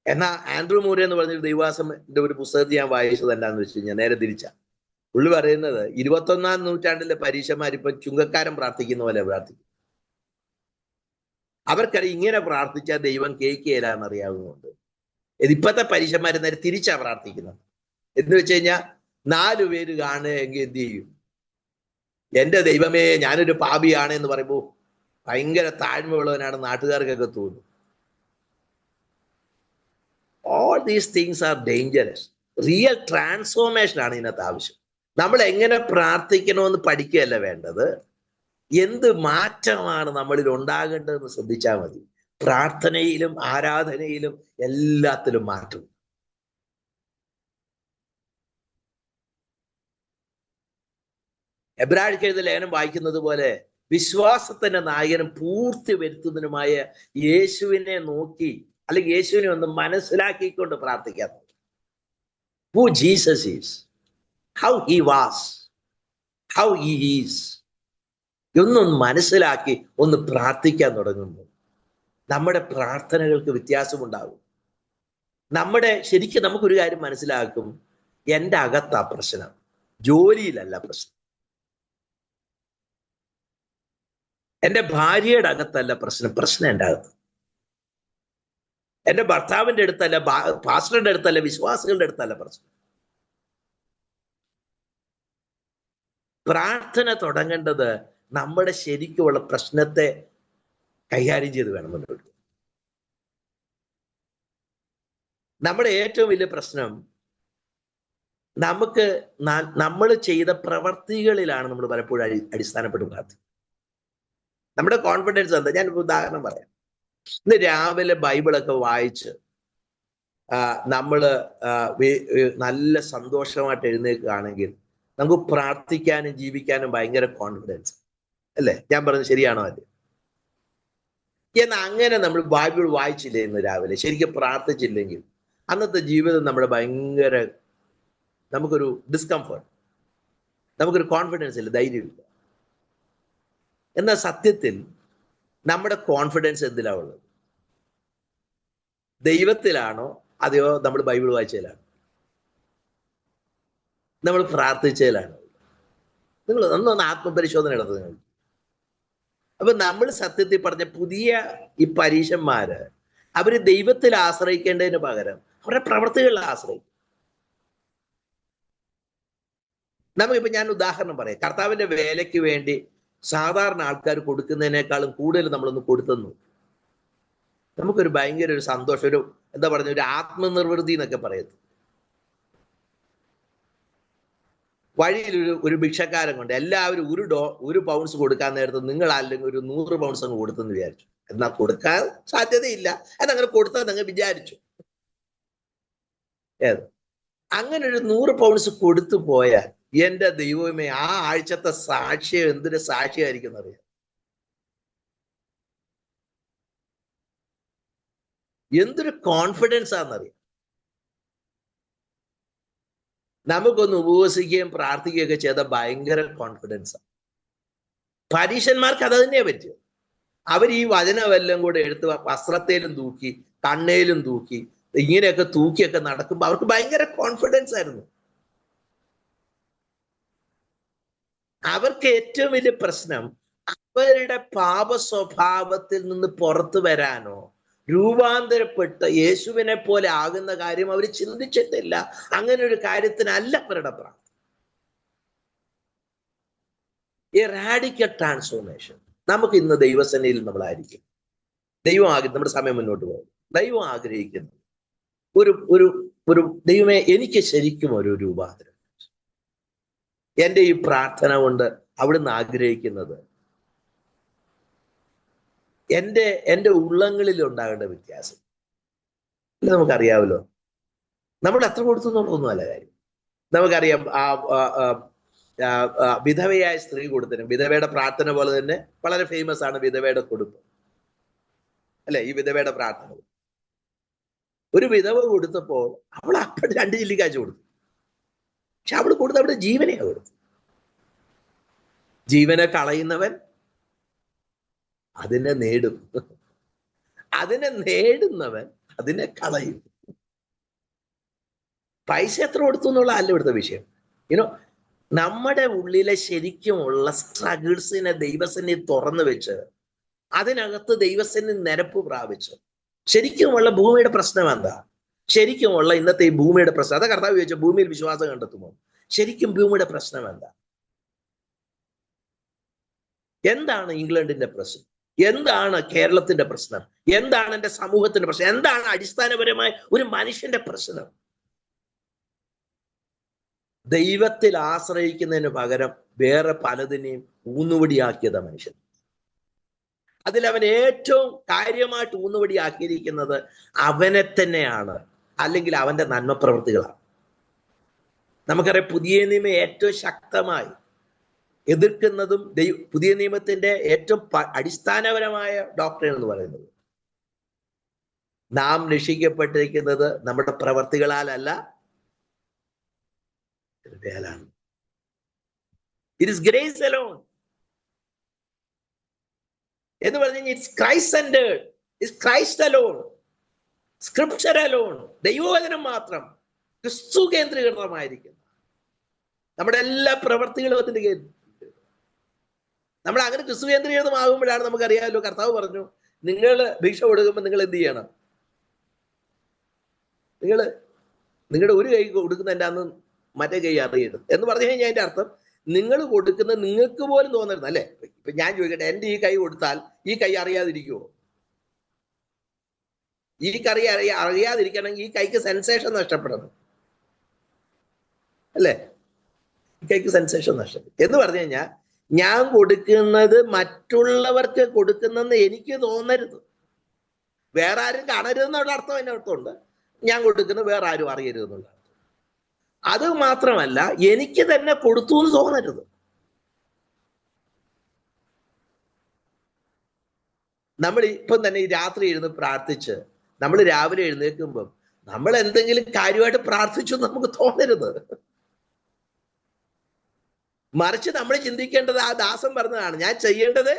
എന്നാ ആൻഡ്രൂ മൂരെ എന്ന് പറഞ്ഞൊരു ദൈവാസന്റെ ഒരു പുസ്തകത്തിൽ ഞാൻ വായിച്ചത് എന്താണെന്ന് വെച്ച് കഴിഞ്ഞാൽ നേരെ തിരിച്ച. പുള്ളി പറയുന്നത് 21-ാം നൂറ്റാണ്ടിലെ പരീക്ഷമാരിപ്പം ചുങ്കക്കാരൻ പ്രാർത്ഥിക്കുന്ന പോലെ പ്രാർത്ഥിക്കും. അവർക്കറിയാം ഇങ്ങനെ പ്രാർത്ഥിച്ചാൽ ദൈവം കേൾക്കുകയില്ലാന്ന് അറിയാവുന്നതുകൊണ്ട്. ഇപ്പോഴത്തെ പരീക്ഷമാര് നേരെ തിരിച്ചാ പ്രാർത്ഥിക്കുന്നത്. എന്ന് വെച്ച് കഴിഞ്ഞാൽ 4 പേര് കാണുകയെങ്കിൽ എന്ത് ചെയ്യും? എന്റെ ദൈവമേ, ഞാനൊരു പാപിയാണ് എന്ന് പറയുമ്പോൾ ഭയങ്കര താഴ്മയുള്ളവനാണ് നാട്ടുകാർക്കൊക്കെ തോന്നും. All these things are dangerous. Real transformation ആണ് ഇതിനകത്ത് ആവശ്യം. നമ്മൾ എങ്ങനെ പ്രാർത്ഥിക്കണമെന്ന് പഠിക്കുകയല്ല വേണ്ടത്, എന്ത് മാറ്റമാണ് നമ്മളിൽ ഉണ്ടാകേണ്ടതെന്ന് ശ്രദ്ധിച്ചാൽ മതി. പ്രാർത്ഥനയിലും ആരാധനയിലും എല്ലാത്തിലും മാറ്റും. എബ്രായർക്ക് എഴുതിയ ലേഖനം വായിക്കുന്നത് പോലെ വിശ്വാസത്തിന്റെ നായകനും പൂർത്തി വരുത്തുന്നതിനുമായ യേശുവിനെ നോക്കി, അല്ലെങ്കിൽ യേശുവിനെ ഒന്ന് മനസ്സിലാക്കിക്കൊണ്ട് പ്രാർത്ഥിക്കാൻ. Who Jesus is, how he was, how he is എന്നൊന്ന് മനസ്സിലാക്കി ഒന്ന് പ്രാർത്ഥിക്കാൻ തുടങ്ങുമ്പോൾ നമ്മുടെ പ്രാർത്ഥനകൾക്ക് വ്യത്യാസമുണ്ടാകും. ശരിക്കും നമുക്കൊരു കാര്യം മനസ്സിലാക്കും: എൻ്റെ അകത്താ പ്രശ്നം, ജോലിയിലല്ല പ്രശ്നം. എൻ്റെ ഭാര്യയുടെ അകത്തല്ല പ്രശ്നം എൻ്റെ അകത്ത്. എൻ്റെ ഭർത്താവിൻ്റെ അടുത്തല്ല, പാസ്റ്ററുടെ അടുത്തല്ല, വിശ്വാസികളുടെ അടുത്തല്ല പ്രശ്നം. പ്രാർത്ഥന തുടങ്ങേണ്ടത് നമ്മുടെ ശരിക്കുമുള്ള പ്രശ്നത്തെ കൈകാര്യം ചെയ്ത് വേണം മുന്നോട്ട്. നമ്മുടെ ഏറ്റവും വലിയ പ്രശ്നം നമ്മൾ ചെയ്ത പ്രവർത്തികളിലാണ് നമ്മൾ പലപ്പോഴും അടിസ്ഥാനപ്പെട്ട് പ്രാർത്ഥിക്കുന്നത്. നമ്മുടെ കോൺഫിഡൻസ് എന്താ? ഞാനിപ്പോൾ ഉദാഹരണം പറയാം. ഇന്ന് രാവിലെ ബൈബിളൊക്കെ വായിച്ച് നല്ല സന്തോഷമായിട്ട് എഴുന്നേൽക്കുകയാണെങ്കിൽ നമുക്ക് പ്രാർത്ഥിക്കാനും ജീവിക്കാനും ഭയങ്കര കോൺഫിഡൻസ് അല്ലേ? ഞാൻ പറഞ്ഞത് ശരിയാണോ? അല്ലേ? എന്നാൽ അങ്ങനെ നമ്മൾ ബൈബിൾ വായിച്ചില്ലേ ഇന്ന് രാവിലെ, ശരിക്കും പ്രാർത്ഥിച്ചില്ലെങ്കിൽ അന്നത്തെ ജീവിതം നമ്മുടെ ഭയങ്കര, നമുക്കൊരു ഡിസ്കംഫർട്ട്, നമുക്കൊരു കോൺഫിഡൻസ് ഇല്ല, ധൈര്യമില്ല. എന്നാൽ സത്യത്തിൽ നമ്മുടെ കോൺഫിഡൻസ് എന്തിലാ ഉള്ളത്? ദൈവത്തിലാണോ അതെയോ നമ്മൾ ബൈബിൾ വായിച്ചതിലാണോ? നമ്മൾ പ്രാർത്ഥിച്ചതിലാണോ? നിങ്ങൾ ഒന്നൊന്ന് ആത്മപരിശോധന നടത്തുക നിങ്ങൾ. അപ്പൊ നമ്മൾ സത്യത്തിൽ പറഞ്ഞ പുതിയ ഈ പരീക്ഷന്മാര് അവര് ദൈവത്തിൽ ആശ്രയിക്കേണ്ടതിന് പകരം അവരുടെ പ്രവർത്തികളിൽ ആശ്രയിക്കും. നമുക്കിപ്പോ ഞാൻ ഉദാഹരണം പറയാം. കർത്താവിന്റെ വേലയ്ക്ക് വേണ്ടി സാധാരണ ആൾക്കാർ കൊടുക്കുന്നതിനേക്കാളും കൂടുതൽ നമ്മളൊന്ന് കൊടുത്തെന്നു നമുക്കൊരു ഭയങ്കര ഒരു സന്തോഷം, ഒരു എന്താ പറയുക, ഒരു ആത്മനിർവൃത്തി എന്നൊക്കെ പറയുന്നത്. വഴിയിൽ ഒരു ഭിക്ഷക്കാരൻ കൊണ്ട് എല്ലാവരും ഒരു പൗണ്ട്സ് കൊടുക്കാൻ നേരത്ത് നിങ്ങൾ അല്ലെങ്കിൽ ഒരു 100 പൗണ്ട്സ് അങ്ങ് കൊടുത്തെന്ന് വിചാരിച്ചു. എന്നാൽ കൊടുക്കാൻ സാധ്യതയില്ല, എന്നങ്ങനെ കൊടുത്താൽ അങ്ങ് വിചാരിച്ചു. അങ്ങനെ ഒരു 100 പൗണ്ട്സ് കൊടുത്തു പോയാൽ എന്റെ ദൈവമേ, ആ ആഴ്ചത്തെ സാക്ഷ്യം എന്തൊരു സാക്ഷിയായിരിക്കും എന്നറിയാം. എന്തൊരു കോൺഫിഡൻസ് ആണെന്നറിയാം. നമുക്കൊന്ന് ഉപവസിക്കുകയും പ്രാർത്ഥിക്കുകയൊക്കെ ചെയ്ത ഭയങ്കര കോൺഫിഡൻസാണ്. പരീക്ഷന്മാർക്ക് അത് തന്നെയാ പറ്റുക. അവർ ഈ വചനമെല്ലാം കൂടെ എടുത്ത് വസ്ത്രത്തേലും തൂക്കി കണ്ണേലും തൂക്കി ഇങ്ങനെയൊക്കെ തൂക്കിയൊക്കെ നടക്കുമ്പോൾ അവർക്ക് ഭയങ്കര കോൺഫിഡൻസ് ആയിരുന്നു. അവർക്ക് ഏറ്റവും വലിയ പ്രശ്നം അവരുടെ പാപ സ്വഭാവത്തിൽ നിന്ന് പുറത്തു വരാനോ രൂപാന്തരപ്പെട്ട് യേശുവിനെ പോലെ ആകുന്ന കാര്യം അവർ ചിന്തിച്ചിട്ടില്ല. അങ്ങനെ ഒരു കാര്യത്തിനല്ല അവരുടെ പ്രാർത്ഥന. ഈ റാഡിക്കൽ ട്രാൻസ്ഫോർമേഷൻ നമുക്ക് ഇന്ന് ദൈവസേനയിൽ നമ്മളായിരിക്കും. നമ്മുടെ സമയം മുന്നോട്ട് പോകും. ദൈവം ആഗ്രഹിക്കുന്നു ഒരു ഒരു ഒരു ദൈവമേ, എനിക്ക് ശരിക്കും ഒരു രൂപാന്തരം. എൻ്റെ ഈ പ്രാർത്ഥന കൊണ്ട് അവിടുന്ന് ആഗ്രഹിക്കുന്നത് എൻ്റെ ഉള്ളങ്ങളിൽ ഉണ്ടാകേണ്ട വ്യത്യാസം. നമുക്കറിയാമല്ലോ, നമ്മൾ എത്ര കൊടുത്തു എന്നുള്ളതൊന്നുമല്ല കാര്യം. നമുക്കറിയാം വിധവയായ സ്ത്രീ കൊടുത്തതിനും വിധവയുടെ പ്രാർത്ഥന പോലെ തന്നെ വളരെ ഫേമസ് ആണ് വിധവയുടെ കൊടുപ്പ്, അല്ലെ? ഈ വിധവയുടെ പ്രാർത്ഥന ഒരു വിധവ കൊടുത്തപ്പോൾ അവൾ അപ്പോൾ 2 ചില്ലി കാശ് കൊടുത്തു. പക്ഷെ അവൾ കൊടുത്ത അവിടെ ജീവനെയാ കൊടുത്തു. ജീവനെ കളയുന്നവൻ അതിനെ നേടും, അതിനെ നേടുന്നവൻ അതിനെ കളയും. പൈസ എത്ര കൊടുത്തു എന്നുള്ള അല്ല ഇവിടുത്തെ വിഷയം. നമ്മുടെ ഉള്ളിലെ ശരിക്കുമുള്ള സ്ട്രഗിൾസിനെ ദൈവസേന തുറന്നു വെച്ച് അതിനകത്ത് ദൈവസേന നിരപ്പ് പ്രാപിച്ചു. ശരിക്കുമുള്ള ഭൂമിയുടെ പ്രശ്നം എന്താ? ശരിക്കുമുള്ള ഇന്നത്തെ ഈ ഭൂമിയുടെ പ്രശ്നം അതാ കർത്താവ് ചോദിച്ച, ഭൂമിയിൽ വിശ്വാസം കണ്ടെത്തുമോ? ശരിക്കും ഭൂമിയുടെ പ്രശ്നം എന്താ? എന്താണ് ഇംഗ്ലണ്ടിന്റെ പ്രശ്നം? എന്താണ് കേരളത്തിന്റെ പ്രശ്നം? എന്താണ് എൻ്റെ സമൂഹത്തിന്റെ പ്രശ്നം? എന്താണ് അടിസ്ഥാനപരമായി ഒരു മനുഷ്യന്റെ പ്രശ്നം? ദൈവത്തിൽ ആശ്രയിക്കുന്നതിന് പകരം വേറെ പലതിനെയും ഊന്നുവടിയാക്കിയതാ മനുഷ്യൻ. അതിലവൻ ഏറ്റവും കാര്യമായിട്ട് ഊന്നുവടിയാക്കിയിരിക്കുന്നത് അവനെ തന്നെയാണ്, അല്ലെങ്കിൽ അവന്റെ നന്മപ്രവൃത്തികളാണ്. നമുക്കറിയാം, പുതിയ നിയമം ഏറ്റവും ശക്തമായി എതിർക്കുന്നതും പുതിയ നിയമത്തിന്റെ ഏറ്റവും അടിസ്ഥാനപരമായ ഡോക്ട്രിൻ എന്ന് പറയുന്നത്, നാം രക്ഷിക്കപ്പെട്ടിരിക്കുന്നത് നമ്മുടെ പ്രവർത്തികളാലല്ല, കൃപയാലാണ്. ഇറ്റ് ഇസ് ഗ്രേസ് അലോൺ എന്ന് പറഞ്ഞു കഴിഞ്ഞാൽ it's Christ centred, it's Christ alone, scripture alone, ദൈവവചനം മാത്രം, ക്രിസ്തു കേന്ദ്രീകൃതമായിരിക്കുന്നു. നമ്മുടെ എല്ലാ പ്രവർത്തികളും അതിന്റെ നമ്മൾ അങ്ങനെ ക്രിസ്തു കേന്ദ്രീകൃതമാകുമ്പോഴാണ് നമുക്കറിയാമല്ലോ, കർത്താവ് പറഞ്ഞു, നിങ്ങൾ ഭിക്ഷ കൊടുക്കുമ്പോൾ നിങ്ങൾ എന്ത് ചെയ്യണം? നിങ്ങളുടെ ഒരു കൈ കൊടുക്കുന്നതിൻ്റെ അന്ന് മറ്റേ കൈ അറിയരുത് എന്ന് പറഞ്ഞു കഴിഞ്ഞാൽ അതിന്റെ അർത്ഥം നിങ്ങൾ കൊടുക്കുന്ന നിങ്ങൾക്ക് പോലും തോന്നരുത്, അല്ലെ? ഇപ്പൊ ഞാൻ ചോദിക്കട്ടെ, എൻ്റെ ഈ കൈ കൊടുത്താൽ ഈ കൈ അറിയാതിരിക്കുമോ? ഈ കൈ അറിയാതിരിക്കണമെങ്കിൽ ഈ കൈക്ക് സെൻസേഷൻ നഷ്ടപ്പെടണം, അല്ലേ? ഈ കൈക്ക് സെൻസേഷൻ നഷ്ടപ്പെടും എന്ന് പറഞ്ഞു കഴിഞ്ഞാൽ ഞാൻ കൊടുക്കുന്നത് മറ്റുള്ളവർക്ക് കൊടുക്കുന്നെന്ന് എനിക്ക് തോന്നരുത്, വേറെ ആരും കാണരുതെന്നുള്ള അർത്ഥം അതിൻ്റെ അർത്ഥമുണ്ട്. ഞാൻ കൊടുക്കുന്നത് വേറെ ആരും അറിയരുതെന്നുള്ള അർത്ഥം. അത് മാത്രമല്ല, എനിക്ക് തന്നെ കൊടുത്തു എന്ന് തോന്നരുത്. നമ്മൾ ഇപ്പം തന്നെ ഈ രാത്രി ഇരുന്ന് പ്രാർത്ഥിച്ച് നമ്മൾ രാവിലെ എഴുന്നേൽക്കുമ്പം നമ്മൾ എന്തെങ്കിലും കാര്യമായിട്ട് പ്രാർത്ഥിച്ചു നമുക്ക് തോന്നരുത്. മറിച്ച് നമ്മൾ ചിന്തിക്കേണ്ടത്, ആ ദാസൻ പറഞ്ഞതാണ്, ഞാൻ ചെയ്യേണ്ടത്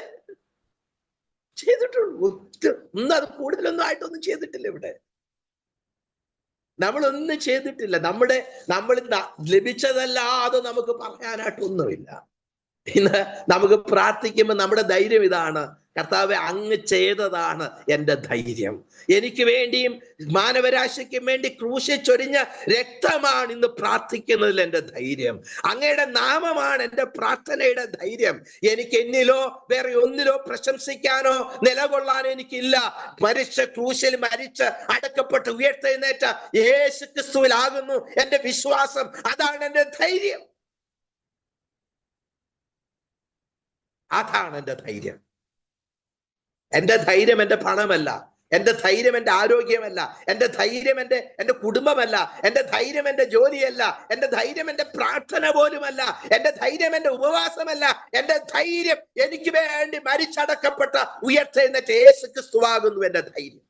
ചെയ്തിട്ടുള്ളൂ, ഒന്നും അത് കൂടുതലൊന്നും ആയിട്ടൊന്നും ചെയ്തിട്ടില്ല. ഇവിടെ നമ്മളൊന്നും ചെയ്തിട്ടില്ല. നമ്മൾ ലഭിച്ചതല്ലാതെ നമുക്ക് പറയാനായിട്ടൊന്നുമില്ല. ഇന്ന് നമുക്ക് പ്രാർത്ഥിക്കുമ്പോൾ നമ്മുടെ ധൈര്യം ഇതാണ്, കർത്താവെ അങ്ങ് ചെയ്തതാണ് എൻ്റെ ധൈര്യം. എനിക്ക് വേണ്ടിയും മാനവരാശിക്കും വേണ്ടി ക്രൂശിൽ ചൊരിഞ്ഞ രക്തമാണ് ഇന്ന് പ്രാർത്ഥിക്കുന്നതിൽ എൻ്റെ ധൈര്യം. അങ്ങയുടെ നാമമാണ് എൻ്റെ പ്രാർത്ഥനയുടെ ധൈര്യം. എനിക്ക് എന്നിലോ വേറെ ഒന്നിലോ പ്രശംസിക്കാനോ നിലകൊള്ളാനോ എനിക്കില്ല. ക്രൂശിൽ മരിച്ച് അടക്കപ്പെട്ട് ഉയർത്തെഴുന്നേറ്റ യേശു ക്രിസ്തുവിലാകുന്നു എൻ്റെ വിശ്വാസം. അതാണ് എൻ്റെ ധൈര്യം. അതാണ് എൻ്റെ ധൈര്യം. എൻ്റെ ധൈര്യം എൻ്റെ പണമല്ല, എൻ്റെ ധൈര്യം എൻ്റെ ആരോഗ്യമല്ല, എൻ്റെ ധൈര്യം എൻ്റെ കുടുംബമല്ല, എൻ്റെ ധൈര്യം എൻ്റെ ജോലിയല്ല, എൻ്റെ ധൈര്യം എൻ്റെ പ്രാർത്ഥന പോലുമല്ല, എൻ്റെ ധൈര്യം എൻ്റെ ഉപവാസമല്ല. എൻ്റെ ധൈര്യം എനിക്ക് വേണ്ടി മരിച്ചടക്കപ്പെട്ട ഉയർത്തെഴുന്നേറ്റ യേശു ക്രിസ്തുവാകുന്നു എൻ്റെ ധൈര്യം.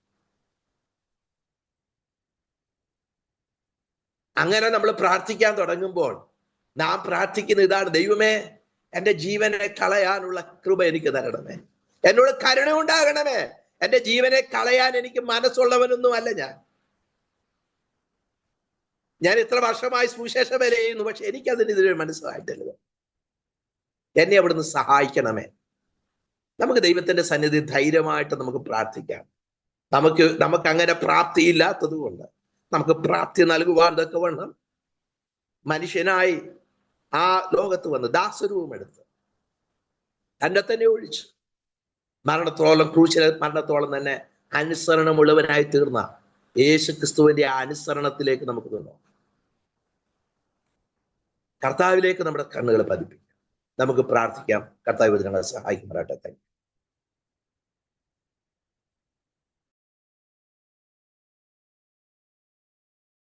അങ്ങനെ നമ്മൾ പ്രാർത്ഥിക്കാൻ തുടങ്ങുമ്പോൾ നാം പ്രാർത്ഥിക്കുന്ന ഇതാണ്, ദൈവമേ എൻ്റെ ജീവനെ കളയാനുള്ള കൃപ എനിക്ക് തരണമേ, എന്നോട് കരുണ ഉണ്ടാകണമേ. എൻ്റെ ജീവനെ കളയാൻ എനിക്ക് മനസ്സുള്ളവനൊന്നും അല്ല ഞാൻ ഇത്ര വർഷമായി സുവിശേഷം വരെ ചെയ്യുന്നു, പക്ഷെ എനിക്കതിന് ഇതിന് മനസ്സിലായിട്ടില്ല. എന്നെ അവിടുന്ന് സഹായിക്കണമേ. നമുക്ക് ദൈവത്തിന്റെ സന്നിധി ധൈര്യമായിട്ട് നമുക്ക് പ്രാർത്ഥിക്കാം. നമുക്ക് അങ്ങനെ പ്രാപ്തി ഇല്ലാത്തത് കൊണ്ട് നമുക്ക് പ്രാപ്തി നൽകുവാൻ തക്കവണ്ണം മനുഷ്യനായി ആ ലോകത്ത് വന്ന് ദാസരൂപം എടുത്ത് തന്നെ തന്നെ ഒഴിച്ചു മരണത്തോളം, ക്രൂശിലെ മരണത്തോളം തന്നെ അനുസരണമുള്ളവനായി തീർന്ന യേശു ക്രിസ്തുവിന്റെ ആ അനുസരണത്തിലേക്ക് നമുക്ക് നിന്നോ, കർത്താവിലേക്ക് നമ്മുടെ കണ്ണുകൾ പതിപ്പിക്കാം. നമുക്ക് പ്രാർത്ഥിക്കാം. കർത്താവ് ഞങ്ങളെ സഹായിക്കുമാറാകട്ടെ.